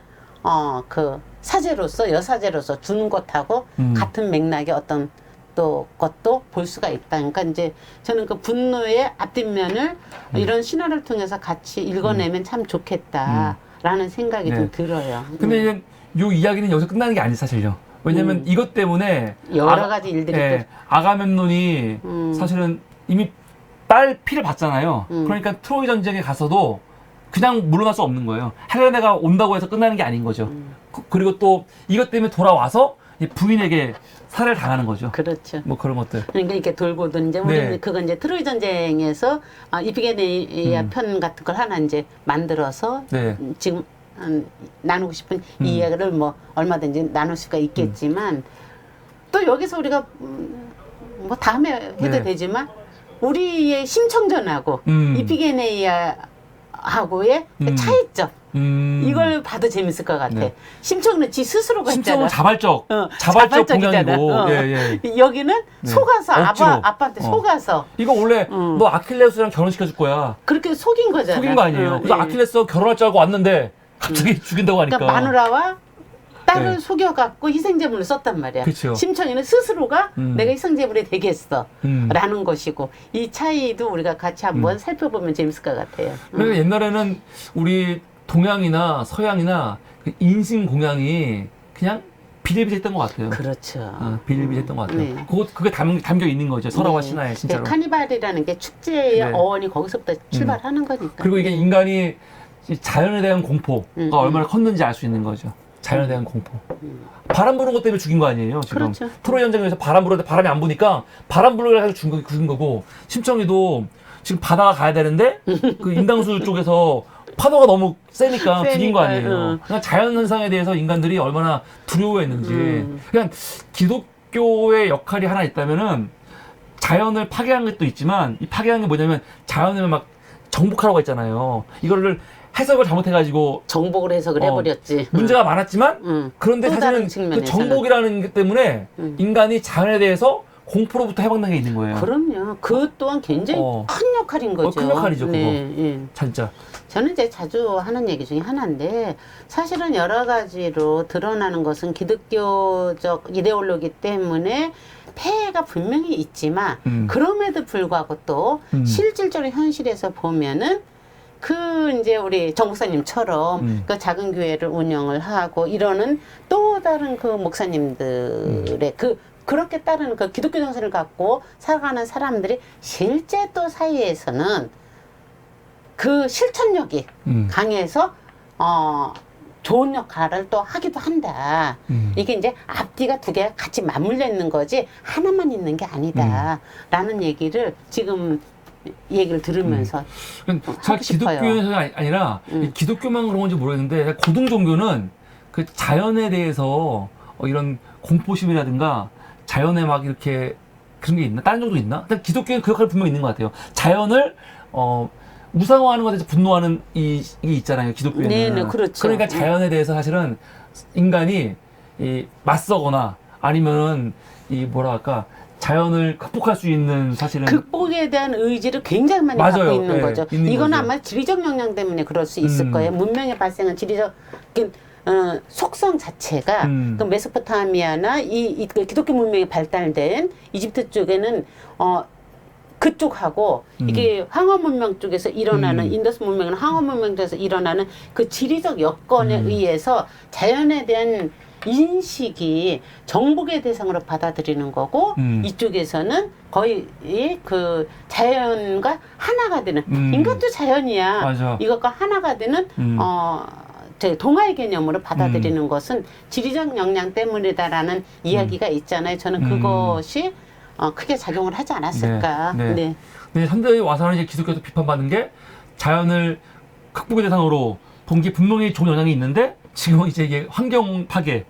그 사제로서 여사제로서 주는 것하고 같은 맥락의 어떤 또 것도 볼 수가 있다. 그러니까 이제 저는 그 분노의 앞뒷면을 이런 신화를 통해서 같이 읽어내면 참 좋겠다라는 생각이 좀 들어요. 근데 이제 요 이야기는 여기서 끝나는 게 아니지 사실요. 왜냐면 이것 때문에 여러 가지 일들이 아가멤논이 사실은 이미 딸 피를 봤잖아요. 그러니까 트로이 전쟁에 가서도 그냥 물러날 수 없는 거예요. 헬레네가 온다고 해서 끝나는 게 아닌 거죠. 그리고 또 이것 때문에 돌아와서 부인에게 살해를 당하는 거죠. 그렇죠. 뭐 그런 것들. 그러니까 이렇게 돌고도 이제 우리는 그건 이제 트로이 전쟁에서 이피게네이아 편 같은 걸 하나 이제 만들어서 지금 나누고 싶은 이 이야기를 뭐 얼마든지 나눌 수가 있겠지만 또 여기서 우리가 뭐 다음에 해도 되지만 우리의 심청전하고 이피게네이아하고의 차이점 이걸 봐도 재밌을 것 같아. 심청은 지 스스로가 심청은 했잖아. 자발적 공연이고 여기는 속아서 아빠한테 속아서 이거 원래 너 아킬레스랑 결혼시켜줄 거야. 그렇게 속인 거잖아. 속인 거 아니에요. 그래서 아킬레스가 결혼할 줄 알고 왔는데 갑자기 죽인다고 하니까. 그러니까 마누라와 딸을 속여갖고 희생제물을 썼단 말이야. 그쵸. 심청이는 스스로가 내가 희생제물이 되겠어 라는 것이고 이 차이도 우리가 같이 한번 살펴보면 재밌을 것 같아요. 그러니까 옛날에는 우리 동양이나 서양이나 그 인신공양이 그냥 비례비례했던 것 같아요. 그렇죠. 비례비례했던 것 같아요. 그게 담겨 있는 거죠. 설화와 신화에 진짜로. 카니발이라는 게 축제의 어원이 거기서부터 출발하는 거니까. 그리고 이게 인간이 자연에 대한 공포가 얼마나 컸는지 알 수 있는 거죠. 자연에 대한 공포. 바람 부는 것 때문에 죽인 거 아니에요, 지금. 그렇죠. 트로이 전쟁에서 바람 불었는데 바람이 안 부니까 바람 불을 해서 죽인 거고, 심청이도 지금 바다가 가야 되는데 그 인당수 쪽에서 파도가 너무 세니까 죽인 거 아니에요. 그냥 자연현상에 대해서 인간들이 얼마나 두려워했는지. 그냥 기독교의 역할이 하나 있다면은 자연을 파괴한 것도 있지만 이 파괴한 게 뭐냐면 자연을 막 정복하라고 했잖아요. 이거를 해석을 잘못해가지고 정복을 해석을 해버렸지. 문제가 많았지만 그런데 사실은 그 정복이라는 게 때문에 인간이 자연에 대해서 공포로부터 해방된 게 있는 거예요. 그럼요. 그 또한 굉장히 큰 역할인 거죠. 큰 역할이죠, 그거. 진짜. 저는 이제 자주 하는 얘기 중에 하나인데 사실은 여러 가지로 드러나는 것은 기독교적 이데올로기 때문에 폐해가 분명히 있지만 그럼에도 불구하고 또 실질적으로 현실에서 보면은 그 이제 우리 정 목사님처럼 그 작은 교회를 운영을 하고 이러는 또 다른 그 목사님들의 그 그렇게 따르는 그 기독교 정신을 갖고 살아가는 사람들이 실제 또 사이에서는 그 실천력이 강해서 좋은 역할을 또 하기도 한다. 이게 이제 앞뒤가 두 개가 같이 맞물려 있는 거지 하나만 있는 게 아니다. 라는 얘기를 지금 얘기를 들으면서 제가 기독교에서 아니라 기독교만 그런 건지 모르겠는데 고등 종교는 그 자연에 대해서 이런 공포심이라든가 자연에 막 이렇게 그런 게 있나? 다른 종도 있나? 근데 기독교는 그 역할이 분명히 있는 것 같아요. 자연을 무상화하는 것에 대해서 분노하는 이게 있잖아요. 기독교에는. 네, 그렇죠. 그러니까 자연에 대해서 사실은 인간이 맞서거나 아니면은 뭐라 할까 자연을 극복할 수 있는 사실은 극복에 대한 의지를 굉장히 많이 맞아요. 갖고 있는 네, 거죠. 있는 이건 거죠. 아마 지리적 영향 때문에 그럴 수 있을 거예요. 문명의 발생은 지리적 속성 자체가 그 메소포타미아나 그 기독교 문명이 발달된 이집트 쪽에는 그쪽하고 이게 황허 문명 쪽에서 일어나는 인더스 문명은 황허 문명 쪽에서 일어나는 그 지리적 여건에 의해서 자연에 대한 인식이 정복의 대상으로 받아들이는 거고 이쪽에서는 거의 그 자연과 하나가 되는 인간도 자연이야. 맞아. 이것과 하나가 되는 동화의 개념으로 받아들이는 것은 지리적 영향 때문이다라는 이야기가 있잖아요. 저는 그것이 크게 작용을 하지 않았을까. 네. 네. 근데 현대에 와서는 이제 기독교에서 비판받는 게 자연을 극복의 대상으로 본 게 분명히 좋은 영향이 있는데 지금은 이제 이게 환경 파괴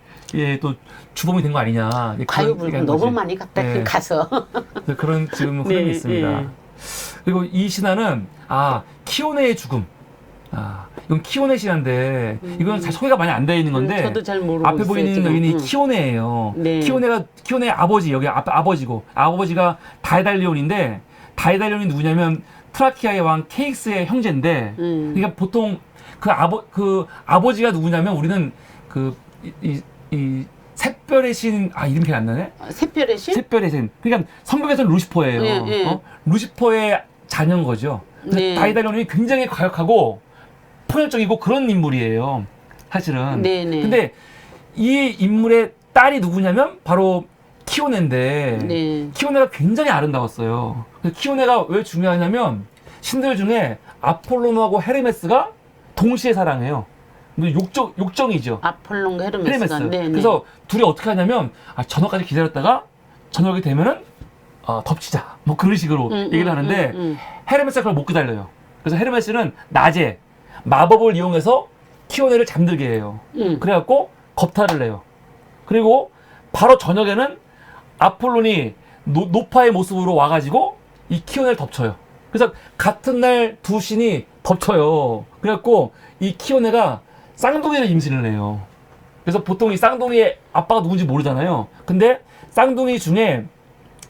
또 주범이 된 거 아니냐. 과유불급 너무 많이 갔다 네. 가서 그런 지금 흐름이 네, 있습니다. 네. 그리고 이 신화는 키오네의 죽음. 이건 키오네 신화인데 이건 잘 소개가 많이 안 되어 있는 건데 저도 잘 모르고 앞에 있어요, 보이는 지금. 여인이 키오네예요. 네. 키오네의 아버지 여기 아버지고 아버지가 다이달리온인데 다이달리온이 누구냐면 트라키아의 왕 케익스의 형제인데 그러니까 보통 그 아버지가 누구냐면 우리는 이 샛별의 신 이름 기억 안 나네. 샛별의 신? 샛별의 신. 그러니까 성경에서는 루시퍼예요. 네. 루시퍼의 자녀인 거죠. 네. 다이달리온이 굉장히 과격하고 폭력적이고 그런 인물이에요. 사실은. 네. 근데 이 인물의 딸이 누구냐면 바로 키오네인데 네. 키오네가 굉장히 아름다웠어요. 키오네가 왜 중요하냐면 신들 중에 아폴로하고 헤르메스가 동시에 사랑해요. 욕정이죠. 아폴론과 헤르메스가. 네. 그래서 둘이 어떻게 하냐면 저녁까지 기다렸다가 저녁이 되면은 덮치자. 뭐 그런 식으로 얘기를 하는데 헤르메스가 그걸 못 기다려요. 그래서 헤르메스는 낮에 마법을 이용해서 키오네를 잠들게 해요. 그래갖고 겁탈을 해요. 그리고 바로 저녁에는 아폴론이 노파의 모습으로 와가지고 이 키오네를 덮쳐요. 그래서 같은 날 두 신이 덮쳐요. 그래갖고 이 키오네가 쌍둥이를 임신을 해요. 그래서 보통 이 쌍둥이의 아빠가 누군지 모르잖아요. 근데 쌍둥이 중에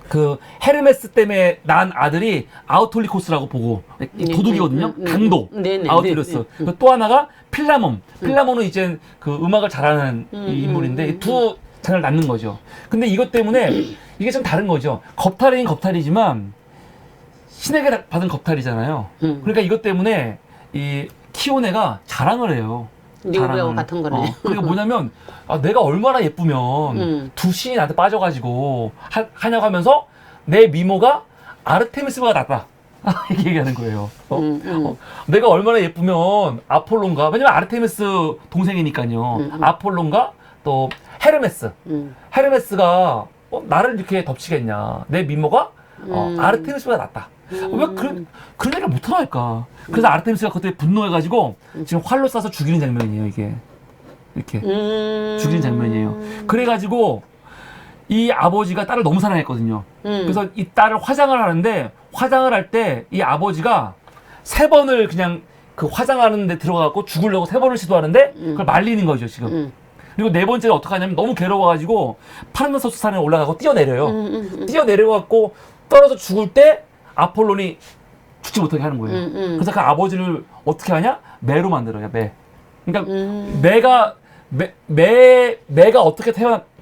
그 헤르메스 때문에 낳은 아들이 아우톨리코스라고 보고 도둑이거든요. 강도 아우톨리코스. 또 하나가 필라몬. 필라몬은 이제 그 음악을 잘하는 이 인물인데 두 자녀를 낳는 거죠. 근데 이것 때문에 이게 좀 다른 거죠. 겁탈이긴 겁탈이지만 신에게 받은 겁탈이잖아요. 그러니까 이것 때문에 이 키오네가 자랑을 해요. 리오베어 같은 거네. 그러니까 뭐냐면 내가 얼마나 예쁘면 두 신이 나한테 빠져가지고 하냐고 하면서 내 미모가 아르테미스보다 낫다. 이렇게 얘기하는 거예요. 내가 얼마나 예쁘면 아폴론과 왜냐면 아르테미스 동생이니까요. 아폴론과 또 헤르메스. 헤르메스가 나를 이렇게 덮치겠냐. 내 미모가 아르테미스보다 낫다. 왜 그런 얘기를 못하나 할까? 그래서 아르테미스가 그때 분노해가지고 지금 활로 쏴서 죽이는 장면이에요, 이게. 이렇게. 죽이는 장면이에요. 그래가지고 이 아버지가 딸을 너무 사랑했거든요. 그래서 이 딸을 화장을 하는데 화장을 할 때 이 아버지가 3번을 그냥 그 화장하는 데 들어가고 죽으려고 3번을 시도하는데 그걸 말리는 거죠, 지금. 그리고 4번째는 어떻게 하냐면 너무 괴로워가지고 파란소스 산에 올라가고 뛰어내려요. 뛰어내려갖고 떨어져 죽을 때 아폴론이 죽지 못하게 하는 거예요. 그래서 그 아버지를 어떻게 하냐? 매로 만들어요, 매. 그러니까 매가 어떻게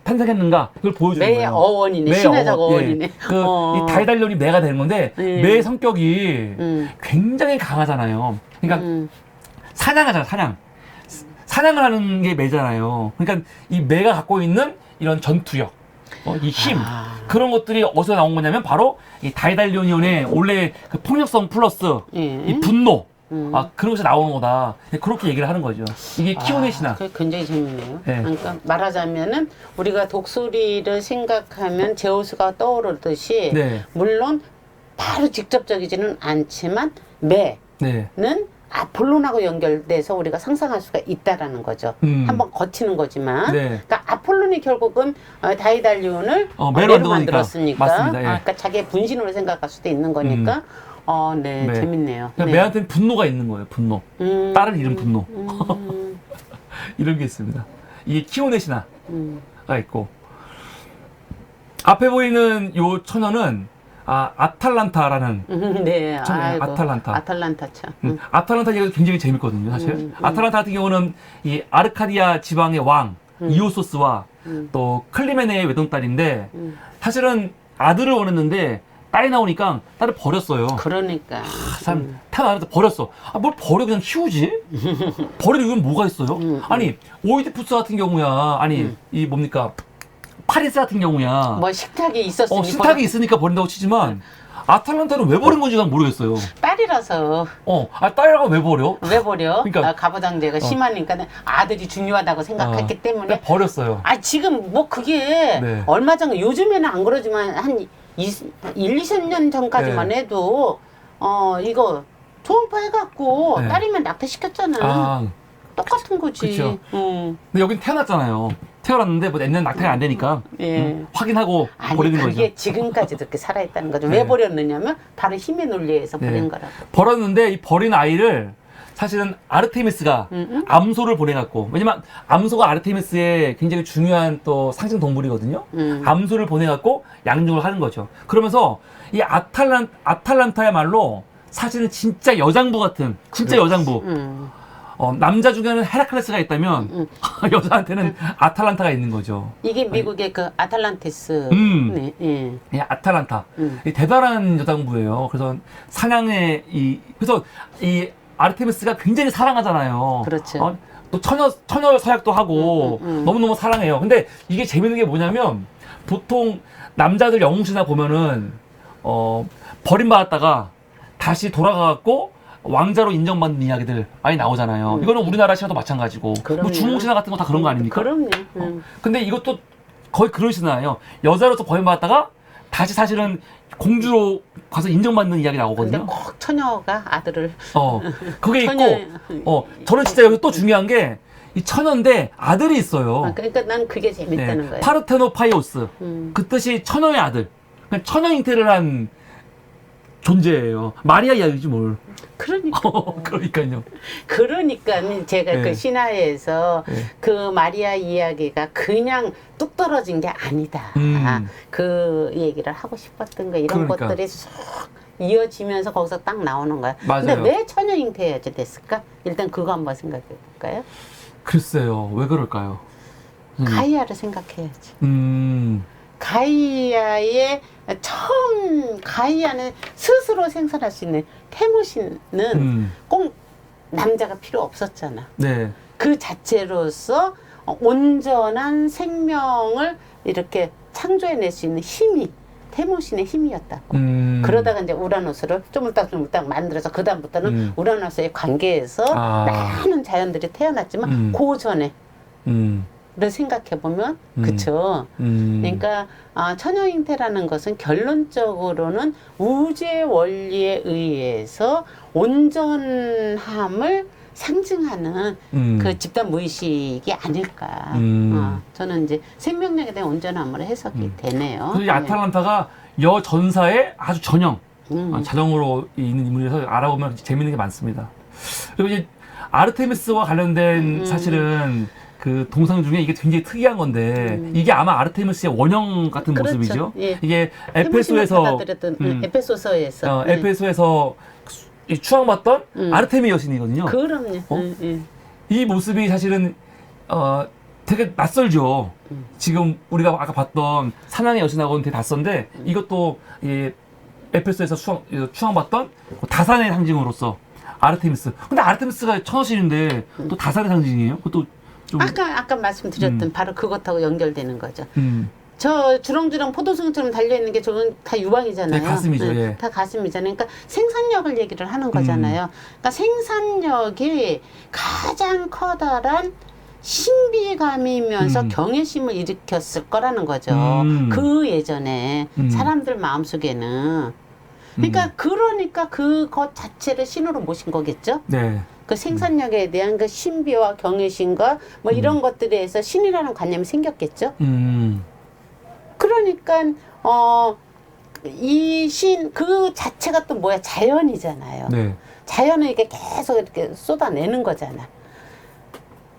탄생했는가 그걸 보여주는 매의 거예요. 어원이네. 신화적 어원이네. 이 다이달리온이 매가 되는 건데 매의 성격이 굉장히 강하잖아요. 그러니까 사냥하잖아, 사냥을 하는 게 매잖아요. 그러니까 이 매가 갖고 있는 이런 전투력, 이 힘 그런 것들이 어디서 나온 거냐면 바로 이 다이달리온의 원래 그 폭력성 플러스 이 분노 그런 것이 나오는 거다. 그렇게 얘기를 하는 거죠. 이게 키오네 신화. 그게 굉장히 재밌네요. 네. 그러니까 말하자면은 우리가 독수리를 생각하면 제우스가 떠오르듯이 네. 물론 바로 직접적이지는 않지만 매는 네. 아폴론하고 연결돼서 우리가 상상할 수가 있다라는 거죠. 한번 거치는 거지만, 네. 그러니까 아폴론이 결국은 다이달리온을 매로 매로 만들었으니까, 맞습니다. 예. 그러니까 자기의 분신으로 생각할 수도 있는 거니까, 네, 재밌네요. 그러니까 네. 매한테는 분노가 있는 거예요. 분노. 딸을 잃은 분노. 이런 게 있습니다. 이게 키오네 신화가 있고 앞에 보이는 요 처녀는 아탈란타라는 네, 처녀예요. 아이고, 아탈란타. 아탈란타 참. 아탈란타 얘기가 굉장히 재밌거든요, 사실. 아탈란타 같은 경우는 이 아르카디아 지방의 왕 이오소스와 또 클리메네의 외동딸인데 사실은 아들을 원했는데 딸이 나오니까 딸을 버렸어요. 그러니까. 참 태어나서 버렸어. 뭘 버려 그냥 키우지? 버릴 이유는 뭐가 있어요? 아니 오이디푸스 같은 경우야, 아니 이 뭡니까 파리스 같은 경우야. 뭐 식탁이 있었으니 식탁이 있으니까 버린다고 치지만 아탈란타는 왜 버린 건지 난 모르겠어요. 딸이라서 딸이라고 왜 버려? 왜 버려? 그러니까 가부장제가 심하니까 아들이 중요하다고 생각했기 때문에. 그러니까 버렸어요. 지금 뭐 그게 네. 얼마 전 요즘에는 안 그러지만 한 1, 20년 전까지만 네. 해도 이거 초음파 해갖고 네. 딸이면 낙태시켰잖아. 똑같은 거지. 그쵸. 응. 근데 여긴 태어났잖아요. 태어났는데 뭐 옛날 낙태가 안 되니까 예. 확인하고 아니 버리는 그게 거죠. 지금까지도 그렇게 살아있다는 거죠. 네. 왜 버렸느냐면 바로 힘의 논리에서 네. 버린 거라고. 버렸는데 이 버린 아이를 사실은 아르테미스가 암소를 보내갖고, 왜냐면 암소가 아르테미스의 굉장히 중요한 또 상징 동물이거든요. 암소를 보내갖고 양육을 하는 거죠. 그러면서 이 아탈란타야말로 사실은 진짜 여장부 같은, 진짜 여장부. 남자 중에는 헤라클레스가 있다면 여자한테는 아탈란타가 있는 거죠. 이게 미국의 그 아탈란티스. 네, 예. 이 아탈란타. 이 대단한 여장부예요. 그래서 사냥의 그래서 이 아르테미스가 굉장히 사랑하잖아요. 그렇죠. 또 처녀 사약도 하고 너무너무 사랑해요. 근데 이게 재밌는 게 뭐냐면 보통 남자들 영웅시나 보면은 버림받았다가 다시 돌아가갖고 왕자로 인정받는 이야기들 많이 나오잖아요. 이거는 우리나라 신화도 마찬가지고 뭐 중국 신화 같은 거 다 그런 거 아닙니까? 그럼요. 근데 이것도 거의 그런 신화예요. 여자로서 버림받았다가 다시 사실은 공주로 가서 인정받는 이야기 근데 나오거든요. 꼭 처녀가 아들을. 그게 처녀. 있고, 저는 진짜 여기 또 중요한 게, 이 처녀인데 아들이 있어요. 그러니까 난 그게 재밌다는 거예요. 파르테노파이오스. 그 뜻이 처녀의 아들. 그냥 처녀 잉태를 한 존재예요. 마리아 이야기지 뭘. 그러니까. 그러니까요. 그러니까 제가 네. 그 신화에서 네. 그 마리아 이야기가 그냥 뚝 떨어진 게 아니다. 그 얘기를 하고 싶었던 거 이런 그러니까. 것들이 쏙 이어지면서 거기서 딱 나오는 거야. 맞아요. 근데 왜 처녀 잉태해야지 됐을까? 일단 그거 한번 생각해 볼까요? 글쎄요. 왜 그럴까요? 가이아를 생각해야지. 가이아는 스스로 생산할 수 있는 태무신은 꼭 남자가 필요 없었잖아. 네. 그 자체로서 온전한 생명을 이렇게 창조해낼 수 있는 힘이 태무신의 힘이었다고. 그러다가 이제 우라노스를 쪼물딱쪼물딱 만들어서 그 다음부터는 우라노스의 관계에서 많은 자연들이 태어났지만 그 전에 를 생각해 보면 그쵸. 그러니까 처녀 잉태라는 것은 결론적으로는 우주의 원리에 의해서 온전함을 상징하는 그 집단 무의식이 아닐까. 저는 이제 생명력에 대한 온전함으로 해석이 되네요. 그래서 이 아탈란타가 여전사의 아주 전형, 자정으로 있는 인물이라서 알아보면 재밌는 게 많습니다. 그리고 이제 아르테미스와 관련된 사실은 그 동상 중에 이게 굉장히 특이한 건데 이게 아마 아르테미스의 원형 같은 그렇죠. 모습이죠. 예. 이게 에페소에서 에페소서에서 에페소에서 추앙받던 아르테미 여신이거든요. 그럼요. 이 모습이 사실은 되게 낯설죠. 지금 우리가 아까 봤던 사냥의 여신하고는 되게 낯선데 이것도 이 에페소에서 추앙받던 다산의 상징으로서 아르테미스. 근데 아르테미스가 천어신인데 또 다산의 상징이에요? 그것도 좀 아까 말씀드렸던 바로 그것하고 연결되는 거죠. 저 주렁주렁 포도송이처럼 달려있는 게 저건 다 유방이잖아요. 네, 가슴이죠. 네, 예. 다 가슴이잖아요. 그러니까 생산력을 얘기를 하는 거잖아요. 그러니까 생산력이 가장 커다란 신비감이면서 경외심을 일으켰을 거라는 거죠. 그 예전에 사람들 마음속에는. 그러니까 그것 자체를 신으로 모신 거겠죠. 네. 그 생산력에 대한 그 신비와 경외심과 뭐 이런 것들에 의해서 신이라는 관념이 생겼겠죠. 그러니까 이 신 그 자체가 또 뭐야? 자연이잖아요. 네. 자연을 이렇게 계속 이렇게 쏟아내는 거잖아.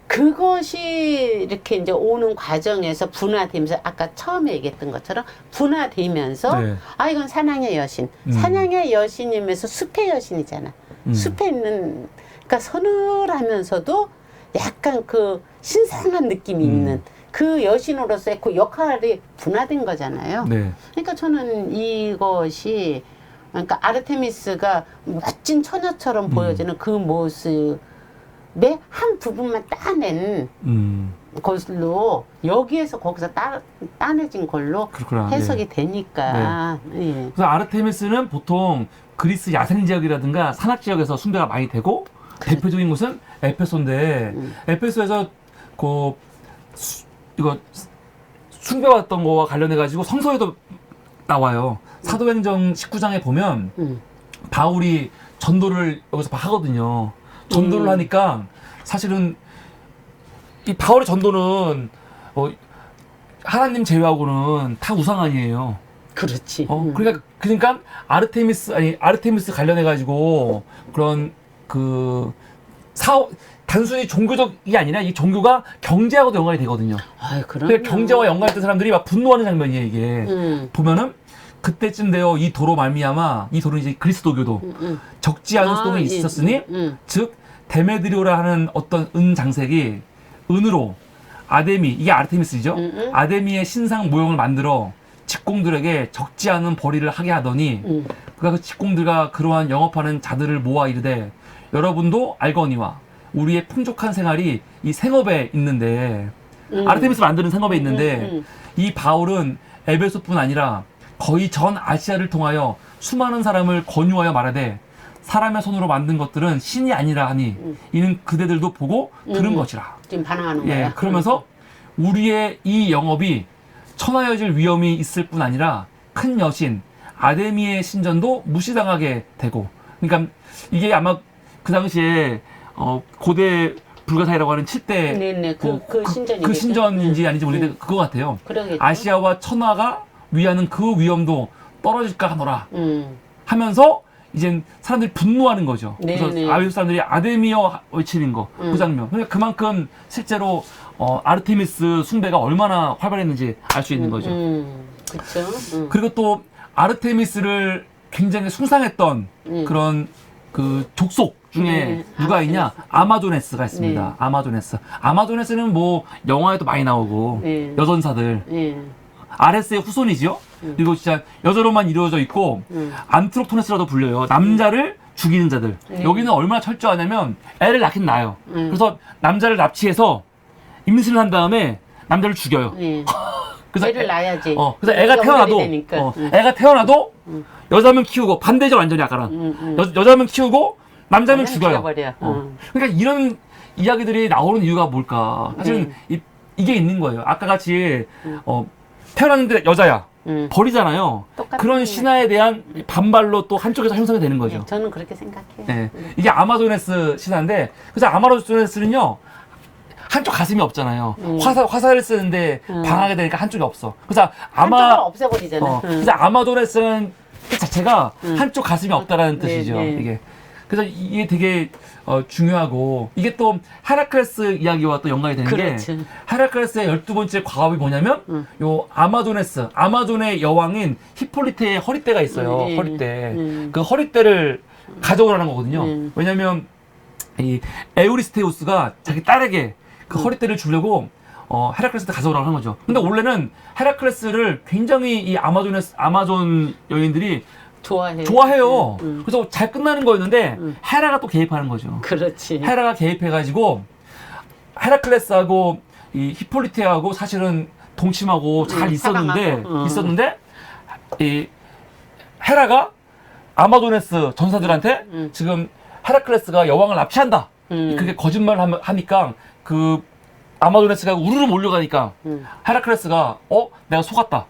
그것이 이렇게 이제 오는 과정에서 분화되면서 아까 처음에 얘기했던 것처럼 분화되면서 네. 아 이건 사냥의 여신, 사냥의 여신이면서 숲의 여신이잖아. 숲에 있는 그러니까 서늘하면서도 약간 그 신선한 느낌이 있는 그 여신으로서의 그 역할이 분화된 거잖아요. 네. 그러니까 저는 이것이 그러니까 아르테미스가 멋진 처녀처럼 보여지는 그 모습의 한 부분만 따낸 것로 여기에서 거기서 따내진 걸로 그렇구나. 해석이 네. 되니까. 예. 그래서 아르테미스는 보통 그리스 야생 지역이라든가 산악 지역에서 숭배가 많이 되고 대표적인 곳은 에페소인데 에페소에서 이거 숭배받았던 거와 관련해 가지고 성서에도 나와요. 사도행전 19장에 보면 바울이 전도를 여기서 하거든요. 전도를 하니까 사실은 이 바울의 전도는 하나님 제외하고는 다 우상 아니에요. 그렇지. 그러니까 아르테미스 관련해 가지고 그런 단순히 종교적이 아니라 이 종교가 경제하고도 연관이 되거든요. 그러니까 경제와 연관했던 사람들이 막 분노하는 장면이에요, 이게. 보면은 그때쯤 되어 이 도로 말미암아 이 도는 이제 그리스도교도 적지 않은 수동이 있었으니 즉 데메드리오라 하는 어떤 은 장색이 은으로 아데미 이게 아르테미스죠. 아데미의 신상 모형을 만들어 직공들에게 적지 않은 벌이를 하게 하더니 그 직공들과 그러한 영업하는 자들을 모아 이르되 여러분도 알거니와 우리의 풍족한 생활이 이 생업에 있는데 아르테미스 만드는 생업에 있는데 이 바울은 에베소뿐 아니라 거의 전 아시아를 통하여 수많은 사람을 권유하여 말하되 사람의 손으로 만든 것들은 신이 아니라 하니 이는 그대들도 보고 들은 것이라. 지금 반항하는 예, 거야. 그러면서 우리의 이 영업이 천하여질 위험이 있을 뿐 아니라 큰 여신 아데미의 신전도 무시당하게 되고 그러니까 이게 아마 그 당시에 고대 불가사이라고 하는 7대 네네 그 신전이겠죠. 그 신전인지 아닌지 모르겠는데 그거 같아요. 그러겠죠. 아시아와 천하가 위하는 그 위험도 떨어질까 하노라 하면서 이제 사람들이 분노하는 거죠. 네네. 그래서 아베소 사람들이 아데미어 외치는 거 그 장면. 그러니까 그만큼 실제로 아르테미스 숭배가 얼마나 활발했는지 알 수 있는 거죠. 그렇죠. 그리고 또 아르테미스를 굉장히 숭상했던 그런 그 족속 중에 누가 있냐? 아마조네스가 있습니다. 네. 아마조네스는 뭐 영화에도 많이 나오고 여전사들. 아레스의 후손이지요. 그리고 진짜 여자로만 이루어져 있고 안트로토네스라도 불려요. 남자를 죽이는 자들. 여기는 얼마나 철저하냐면 애를 낳긴 낳아요. 그래서 남자를 납치해서 임신을 한 다음에 남자를 죽여요. 그래서 애를 낳아야지. 그래서 애가 태어나도 애가 태어나도 여자면 키우고 반대죠 완전히 아까랑. 여자면 키우고 남자면 죽여요. 그러니까 이런 이야기들이 나오는 이유가 뭘까? 사실은 이게 있는 거예요. 아까 같이 태어났는데 여자야. 버리잖아요. 그런 신화에 대한 반발로 또 한쪽에서 형성이 되는 거죠. 저는 그렇게 생각해요. 네. 이게 아마조네스 신화인데 그래서 아마조네스는요. 한쪽 가슴이 없잖아요. 화살을 쓰는데 방하게 되니까 한쪽이 없어. 그래서 한쪽을 없애버리잖아요. 그래서 아마조네스는 그 자체가 한쪽 가슴이 없다라는 뜻이죠. 이게. 그래서 이게 되게 중요하고 이게 또 헤라클레스 이야기와 또 연관이 되는 게 헤라클레스의 12번째 과업이 뭐냐면 요 아마존의 여왕인 히폴리테의 허리대가 있어요. 허리대. 그 허리대를 가져오라는 거거든요. 왜냐면 이 에우리스테우스가 자기 딸에게 그 허리대를 주려고 헤라클레스한테 가져오라고 하는 거죠. 근데 원래는 헤라클레스를 굉장히 이 아마존 여인들이 좋아해요. 그래서 잘 끝나는 거였는데 헤라가 또 개입하는 거죠. 그렇지. 헤라가 개입해가지고 헤라클레스하고 이 히폴리테하고 사실은 동침하고 잘 있었는데 사랑하고. 있었는데 이 헤라가 아마도네스 전사들한테 지금 헤라클레스가 여왕을 납치한다. 그게 거짓말을 하니까 그 아마도네스가 우르르 몰려가니까 헤라클레스가 내가 속았다.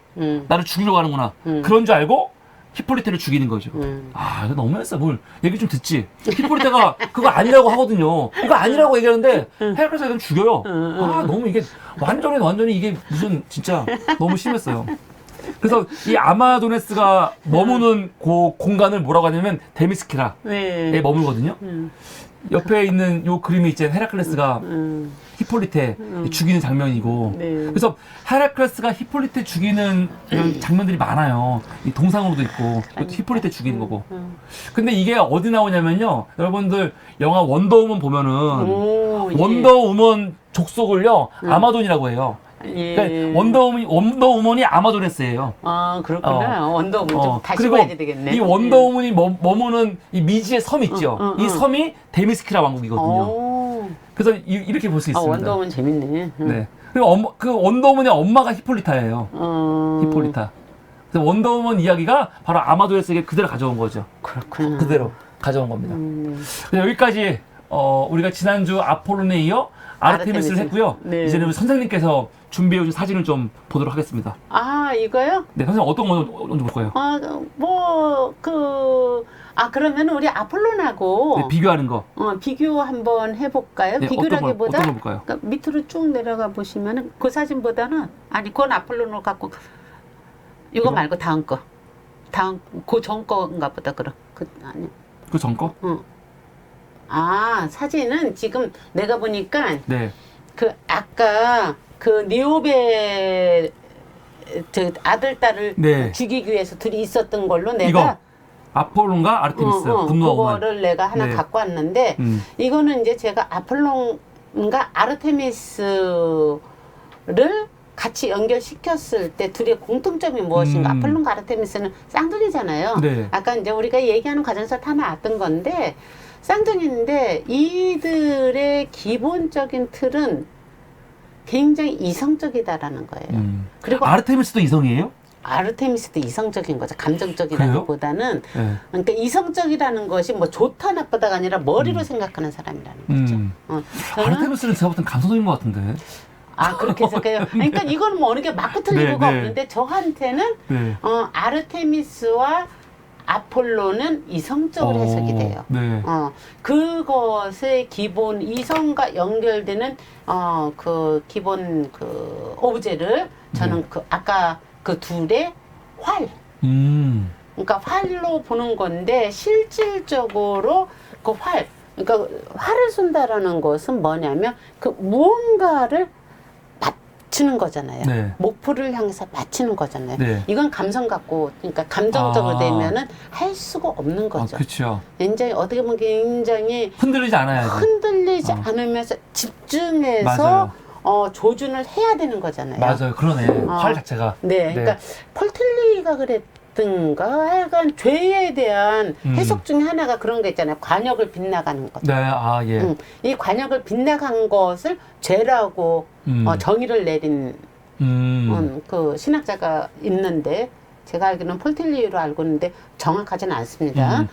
나를 죽이려고 하는구나. 그런 줄 알고 히폴리테를 죽이는 거죠. 아, 이거 너무했어. 뭘 얘기 좀 듣지. 히폴리테가 그거 아니라고 하거든요. 그거 아니라고 얘기하는데 헤라클레스가 그냥 죽여요. 아, 너무 이게 완전히 이게 무슨 진짜 너무 심했어요. 그래서 이 아마도네스가 머무는 그 공간을 뭐라고 하냐면 데미스키라에 네. 머물거든요. 옆에 있는 요 그림이 있잖아요. 헤라클레스가 히폴리테 죽이는 장면이고. 네. 그래서 헤라클레스가 히폴리테 죽이는 이런 장면들이 많아요. 이 동상으로도 있고 또 히폴리테 죽이는 거고. 근데 이게 어디 나오냐면요. 여러분들 영화 원더우먼 보면은 예. 원더우먼 족속을요 아마존이라고 해요. 예. 그러니까 원더우먼이 아마도네스예요. 아, 그렇구나. 원더우먼 좀 다시 그리고 봐야 되겠네. 이 원더우먼이 머무는 이 미지의 섬 있죠. 이 섬이 데미스키라 왕국이거든요. 오. 그래서 이렇게 볼 수 있습니다. 원더우먼 재밌네. 네. 그리고 그 원더우먼의 엄마가 히폴리타예요. 히폴리타. 그래서 원더우먼 이야기가 바로 아마도네스에게 그대로 가져온 거죠. 그렇구나. 그대로 가져온 겁니다. 그래서 여기까지 우리가 지난주 아폴론에 이어 아르테미스를 했고요. 네. 이제는 선생님께서 준비해오신 사진을 좀 보도록 하겠습니다. 아, 이거요? 네, 선생님 어떤 거 먼저 볼 거예요? 그러면 우리 아폴론하고 네, 비교하는 거. 비교 한번 해볼까요? 네, 비교라기보다 어떤 거 볼까요? 그러니까 밑으로 쭉 내려가 보시면은 그 사진보다는 그건 아폴론을 갖고 이거 말고 다음 거, 그 전 거인가 보다 아니. 그 전 거? 사진은 지금 내가 보니까 네. 그 아까 그 니오베 아들 딸을 네. 죽이기 위해서 둘이 있었던 걸로 내가 이거 아폴론과 아르테미스 분노와 오만. 그거를 내가 하나 네. 갖고 왔는데 이거는 이제 제가 아폴론과 아르테미스를 같이 연결시켰을 때 둘의 공통점이 무엇인가? 아폴론과 아르테미스는 쌍둥이잖아요. 네. 아까 이제 우리가 얘기하는 과정에서 다 나왔던 건데 쌍둥이인데 이들의 기본적인 틀은 굉장히 이성적이다라는 거예요. 그리고 아르테미스도 이성이에요? 아르테미스도 이성적인 거죠. 그래요? 감정적이라기보다는 네. 그러니까 이성적이라는 것이 뭐 좋다 나쁘다가 아니라 머리로 생각하는 사람이라는 거죠. 저는 아르테미스는 제가 볼 땐 감성적인 것 같은데. 그렇게 해석해요. 그러니까 이거는 뭐 어느 게 맞고 틀린 네, 거가 네. 없는데 저한테는 네. 아르테미스와 아폴로는 이성적으로 해석이 돼요. 네. 그것의 기본 이성과 연결되는 그 기본 그 오브제를 저는 그 아까 그 둘의 활. 그러니까 활로 보는 건데 실질적으로 그 활. 그러니까 활을 쏜다라는 것은 뭐냐면 그 무언가를 맞추는 거잖아요. 네. 목표를 향해서 맞추는 거잖아요. 네. 이건 감성 갖고, 그러니까 감정적으로 되면은 할 수가 없는 거죠. 그렇죠. 굉장히 어떻게 보면 굉장히 흔들리지 않아야지. 흔들리지 않으면서 집중해서 맞아요. 조준을 해야 되는 거잖아요. 맞아요. 그러네. 활 자체가. 네, 그러니까 폴틀리가 그랬던가 하여간 죄에 대한 해석 중에 하나가 그런 게 있잖아요. 관역을 빗나가는 것. 네, 예. 이 관역을 빗나간 것을 죄라고 정의를 내린 그 신학자가 있는데 제가 알기로는 폴틀리로 알고 있는데 정확하지는 않습니다.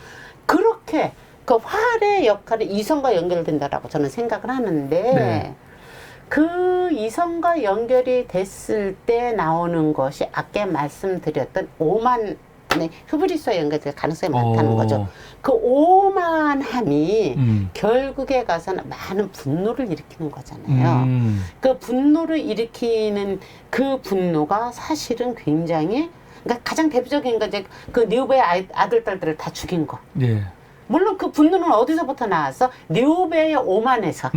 그렇게 그 활의 역할이 이성과 연결된다라고 저는 생각을 하는데 네. 그 이성과 연결이 됐을 때 나오는 것이 아까 말씀드렸던 오만의 휴브리스와 연결될 가능성이 많다는 거죠. 그 오만함이 결국에 가서는 많은 분노를 일으키는 거잖아요. 그 분노를 일으키는 그 분노가 사실은 굉장히 그러니까 가장 대표적인 건 이제 그 니오베의 아들 딸들을 다 죽인 거. 예. 물론 그 분노는 어디서부터 나왔어? 니오베의 오만에서.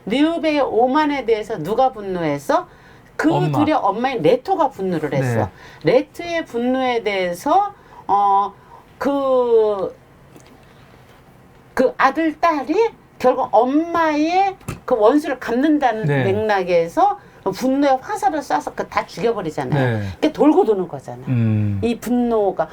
니오베의 오만에 대해서 누가 분노했어? 그 엄마. 둘의 엄마인 레토가 분노를 했어. 네. 레토의 분노에 대해서 그 아들 딸이 결국 엄마의 그 원수를 갚는다는 네. 맥락에서 분노의 화살을 쏴서 다 죽여버리잖아요. 네. 그게 돌고 도는 거잖아요. 이 분노가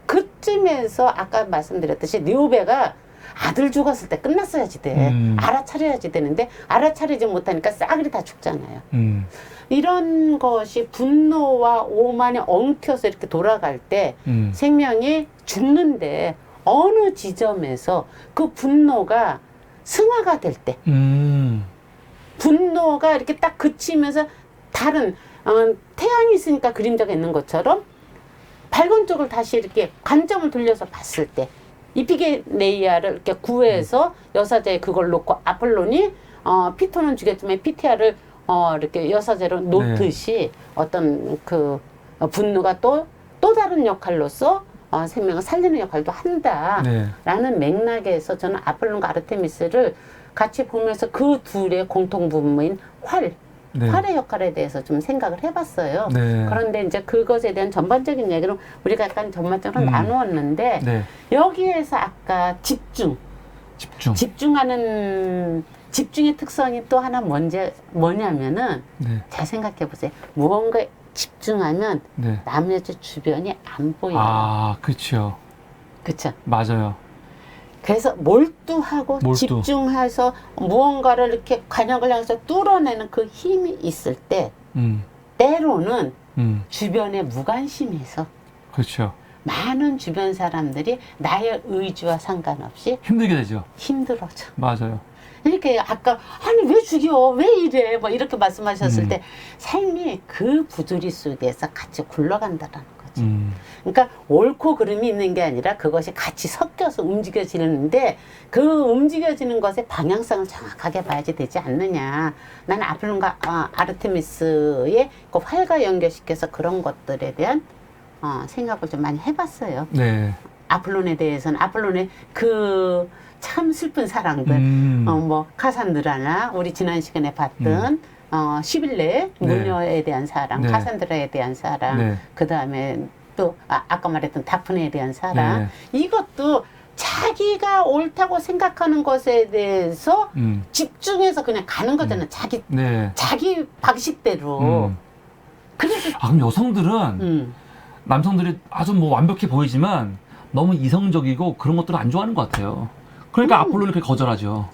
그쯤에서 아까 말씀드렸듯이 니오베가 아들 죽었을 때 끝났어야지 돼. 알아차려야지 되는데 알아차리지 못하니까 싸그리 다 죽잖아요. 이런 것이 분노와 오만이 엉켜서 이렇게 돌아갈 때 생명이 죽는데 어느 지점에서 그 분노가 승화가 될 때 분노가 이렇게 딱 그치면서 다른 태양이 있으니까 그림자가 있는 것처럼 밝은 쪽을 다시 이렇게 관점을 돌려서 봤을 때 이피게네이아를 이렇게 구해서 여사제에 그걸 놓고 아폴론이 피토는 죽였지만 피티아를 이렇게 여사제로 놓듯이 어떤 그 분노가 또 다른 역할로서 생명을 살리는 역할도 한다라는 맥락에서 저는 아폴론과 아르테미스를 같이 보면서 그 둘의 공통분모인 활의 역할에 대해서 좀 생각을 해봤어요. 그런데 이제 그것에 대한 전반적인 얘기를 우리가 약간 전반적으로 나누었는데 여기에서 아까 집중의 특성이 또 하나 뭐냐면은 잘 생각해 보세요. 무언가에 집중하면 나머지 주변이 안 보여요. 아, 그렇죠. 그렇죠. 맞아요. 그래서 몰두하고 집중해서 무언가를 이렇게 관역을 향해서 뚫어내는 그 힘이 있을 때 때로는 주변에 무관심해서 그렇죠. 많은 주변 사람들이 나의 의지와 상관없이 힘들게 되죠. 힘들어져. 맞아요. 이렇게 아까 아니 왜 죽여 왜 이래 뭐 이렇게 말씀하셨을 때 삶이 그 부조리 속에서 같이 굴러간다는 거죠. 그러니까 옳고 그름이 있는 게 아니라 그것이 같이 섞여서 움직여지는데 그 움직여지는 것의 방향성을 정확하게 봐야지 되지 않느냐. 나는 아폴론과 아르테미스의 그 활과 연결시켜서 그런 것들에 대한 생각을 좀 많이 해봤어요. 아폴론에 대해서는 아폴론의 그 참 슬픈 사랑들, 뭐 카산드라나 우리 지난 시간에 봤던 시빌레 모녀에 대한 사랑, 카산드라에 대한 사랑, 그 다음에 또 아까 말했던 다프네에 대한 사랑, 이것도 자기가 옳다고 생각하는 것에 대해서 집중해서 그냥 가는 거잖아요. 자기 방식대로. 그래서 그럼 여성들은 남성들이 아주 뭐 완벽해 보이지만 너무 이성적이고 그런 것들을 안 좋아하는 것 같아요. 그러니까 아폴론이 그렇게 거절하죠.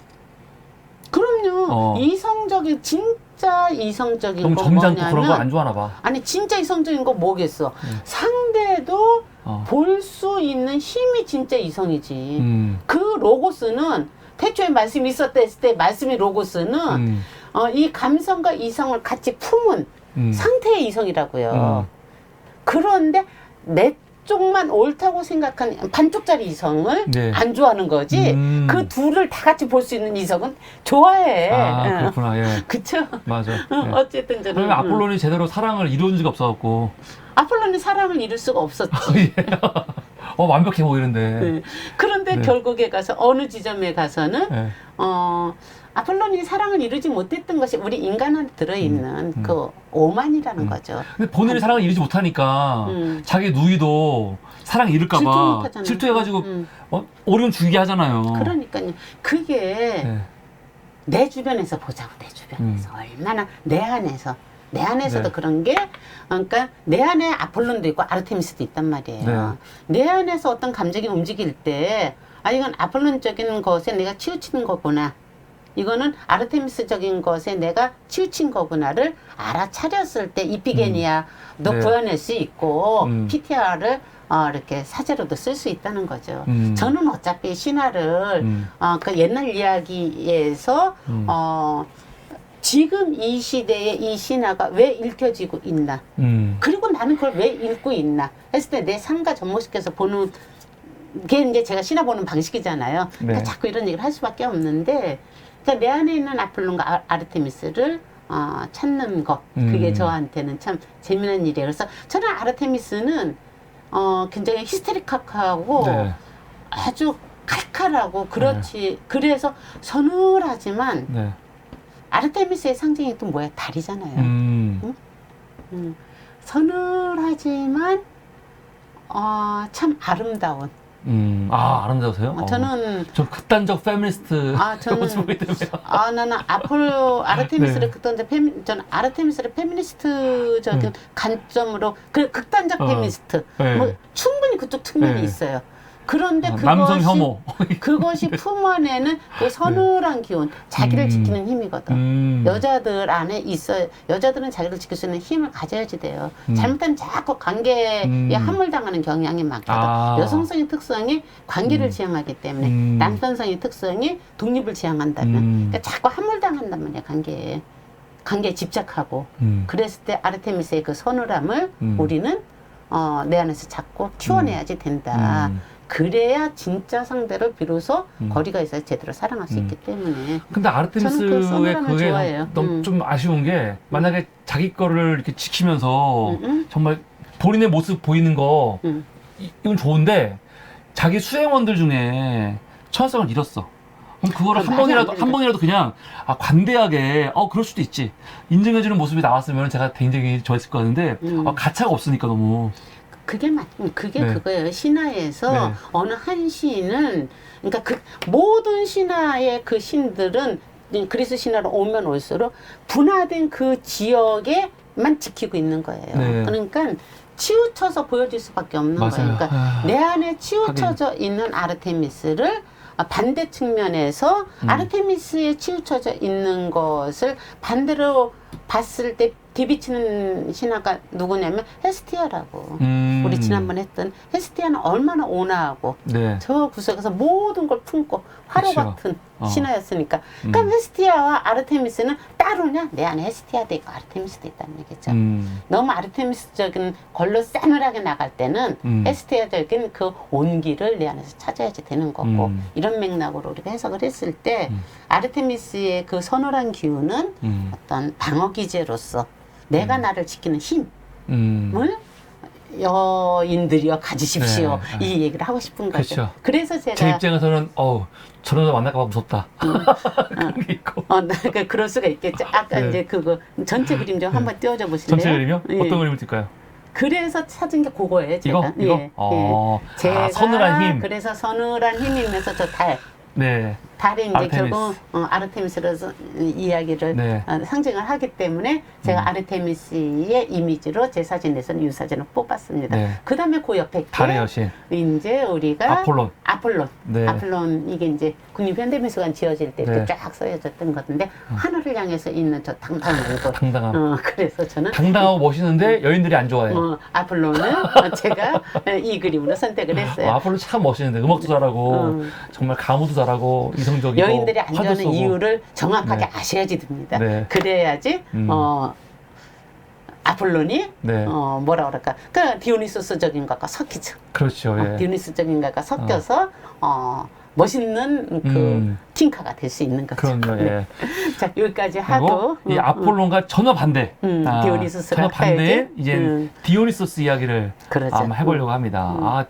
그럼요. 이성적인 진짜 이성적인 너무 거 점잖고 뭐냐면 그런 거 안 좋아하나 봐. 아니 진짜 이성적인 거 뭐겠어. 상대도 볼 수 있는 힘이 진짜 이성이지. 그 로고스는 태초에 말씀이 있었을 때 말씀이 로고스는 이 감성과 이성을 같이 품은 상태의 이성이라고요. 그런데 내 쪽만 옳다고 생각한 반쪽짜리 이성을 안 좋아하는 거지. 그 둘을 다 같이 볼 수 있는 이성은 좋아해. 아, 그렇구나. 예. 그쵸? 맞아. 어쨌든 저는 그러면 아폴론이 제대로 사랑을 이룬 적이 없어갖고. 아폴론이 사랑을 이룰 수가 없었지. 완벽해 보이는데. 그런데 결국에 가서 어느 지점에 가서는 아폴론이 사랑을 이루지 못했던 것이 우리 인간한테 들어있는 그 오만이라는 거죠. 근데 본인이 사랑을 이루지 못하니까 자기 누이도 사랑 이룰까봐 질투해가지고 오리온 죽이게 하잖아요. 그러니까요. 그게 내 주변에서 보자고. 내 주변에서 얼마나 내 안에서도 그런 게 그러니까 내 안에 아폴론도 있고 아르테미스도 있단 말이에요. 내 안에서 어떤 감정이 움직일 때 이건 아폴론적인 것에 내가 치우치는 거구나. 이거는 아르테미스적인 것에 내가 치우친 거구나를 알아차렸을 때 이피게니아도 구현할 수 있고 피티아를 이렇게 사제로도 쓸 수 있다는 거죠. 저는 어차피 신화를 그 옛날 이야기에서 지금 이 시대에 이 신화가 왜 읽혀지고 있나 그리고 나는 그걸 왜 읽고 있나 했을 때 내 삶과 접목시켜서 보는 게 이제 제가 신화 보는 방식이잖아요. 그러니까 자꾸 이런 얘기를 할 수밖에 없는데 그러니까 내 안에 있는 아폴론과 아르테미스를 찾는 것 그게 저한테는 참 재미난 일이에요. 그래서 저는 아르테미스는 굉장히 히스테릭하고 아주 칼칼하고 그렇지 그래서 서늘하지만 아르테미스의 상징이 또 뭐야? 달이잖아요. 응? 서늘하지만 참 아름다운. 아름다우세요? 저는 전 극단적 페미니스트 모습이기 때문에. 나는 아르테미스를 저는 아르테미스를 페미니스트적인 관점으로 극단적 페미니스트 뭐 충분히 그쪽 측면이 있어요. 그런데 남성 혐오. 그것이 품어내는 그 서늘한 기운, 자기를 지키는 힘이거든. 여자들 안에 있어요. 여자들은 자기를 지킬 수 있는 힘을 가져야지 돼요. 잘못하면 자꾸 관계에 함몰당하는 경향이 많거든. 여성성의 특성이 관계를 지향하기 때문에 남편성의 특성이 독립을 지향한다면 그러니까 자꾸 함몰당한단 말이야, 관계에 집착하고. 그랬을 때 아르테미스의 그 서늘함을 우리는 내 안에서 자꾸 키워내야지 된다. 그래야 진짜 상대를 비로소 거리가 있어야 제대로 사랑할 수 있기 때문에. 근데 아르테미스의 그게 좋아해요. 너무 좀 아쉬운 게 만약에 자기 거를 이렇게 지키면서 정말 본인의 모습 보이는 거 이건 좋은데 자기 수행원들 중에 천성을 잃었어. 그럼 그거를 한 번이라도 그냥 관대하게 그럴 수도 있지 인정해주는 모습이 나왔으면 제가 굉장히 좋아했을 것 같은데 가차가 없으니까 너무. 그게 네. 그거예요. 신화에서 네. 어느 한 시인은, 그러니까 그 모든 신화의 그 신들은 그리스 신화로 오면 올수록 분화된 그 지역에만 지키고 있는 거예요. 네. 그러니까 치우쳐서 보여줄 수밖에 없는 맞아요. 거예요. 그러니까 내 안에 치우쳐져 있는 아르테미스를 반대 측면에서 아르테미스에 치우쳐져 있는 것을 반대로 봤을 때 뒤비치는 신화가 누구냐면 헤스티아라고. 우리 지난번에 했던 헤스티아는 얼마나 온화하고 네. 저 구석에서 모든 걸 품고 화로 그쵸. 같은 신화였으니까. 그럼 헤스티아와 아르테미스는 따로냐? 내 안에 헤스티아도 있고 아르테미스도 있다는 얘기죠. 너무 아르테미스적인 걸로 싸늘하게 나갈 때는 헤스티아적인 그 온기를 내 안에서 찾아야지 되는 거고. 이런 맥락으로 우리가 해석을 했을 때 아르테미스의 그 서늘한 기운은 어떤 방어 기제로서 내가 나를 지키는 힘을 여인들이여 가지십시오. 네. 이 얘기를 하고 싶은 거죠. 그렇죠. 그래서 제가 제 입장에서는 저런 여자 만날까봐 무섭다. 그런 게 있고. 그러니까 그럴 수가 있겠죠. 아까 네. 이제 그거 전체 그림 좀 한번 띄워줘 보실래요? 전체 그림이요? 예. 어떤 그림을 뜰까요? 그래서 찾은 게 그거예요. 제가. 이거? 제가 서늘한 힘. 그래서 서늘한 힘이면서 저 달. 네. 달이 이제 아르테미스. 결국 아르테미스로서 이야기를 네. 상징을 하기 때문에 제가 아르테미스의 이미지로 제 사진에서는 이 사진을 뽑았습니다. 네. 그 다음에 그 옆에 달의 여신. 이제 우리가 아폴론. 아폴론. 네. 아폴론 이게 이제 국립현대미술관 지어질 때 이렇게 네. 쫙 써여졌던 건데 하늘을 향해서 있는 저 당당한 거. 당당함. 그래서 저는 당당하고 멋있는데 여인들이 안 좋아해. 아폴론을 제가 이 그림으로 선택을 했어요. 아폴론 참 멋있는데 음악도 잘하고 정말 가무도 잘하고 이성적이고 여인들이 안 화도 좋아하는 쏘고. 이유를 정확하게 네. 아셔야지 됩니다. 네. 그래야지 아폴론이 네. 뭐라 그럴까? 그 디오니소스적인 것과 섞이죠. 그렇죠. 예. 디오니소적인 것과 섞여서 멋있는 그 틴카가 될 수 있는 거죠. 그럼요. 예. 자, 여기까지 그리고 하고 이 아폴론과 전혀 반대. 디오니소스랑 전혀 반대의 타야지. 이제 디오니소스 이야기를 그러죠. 한번 해보려고 합니다.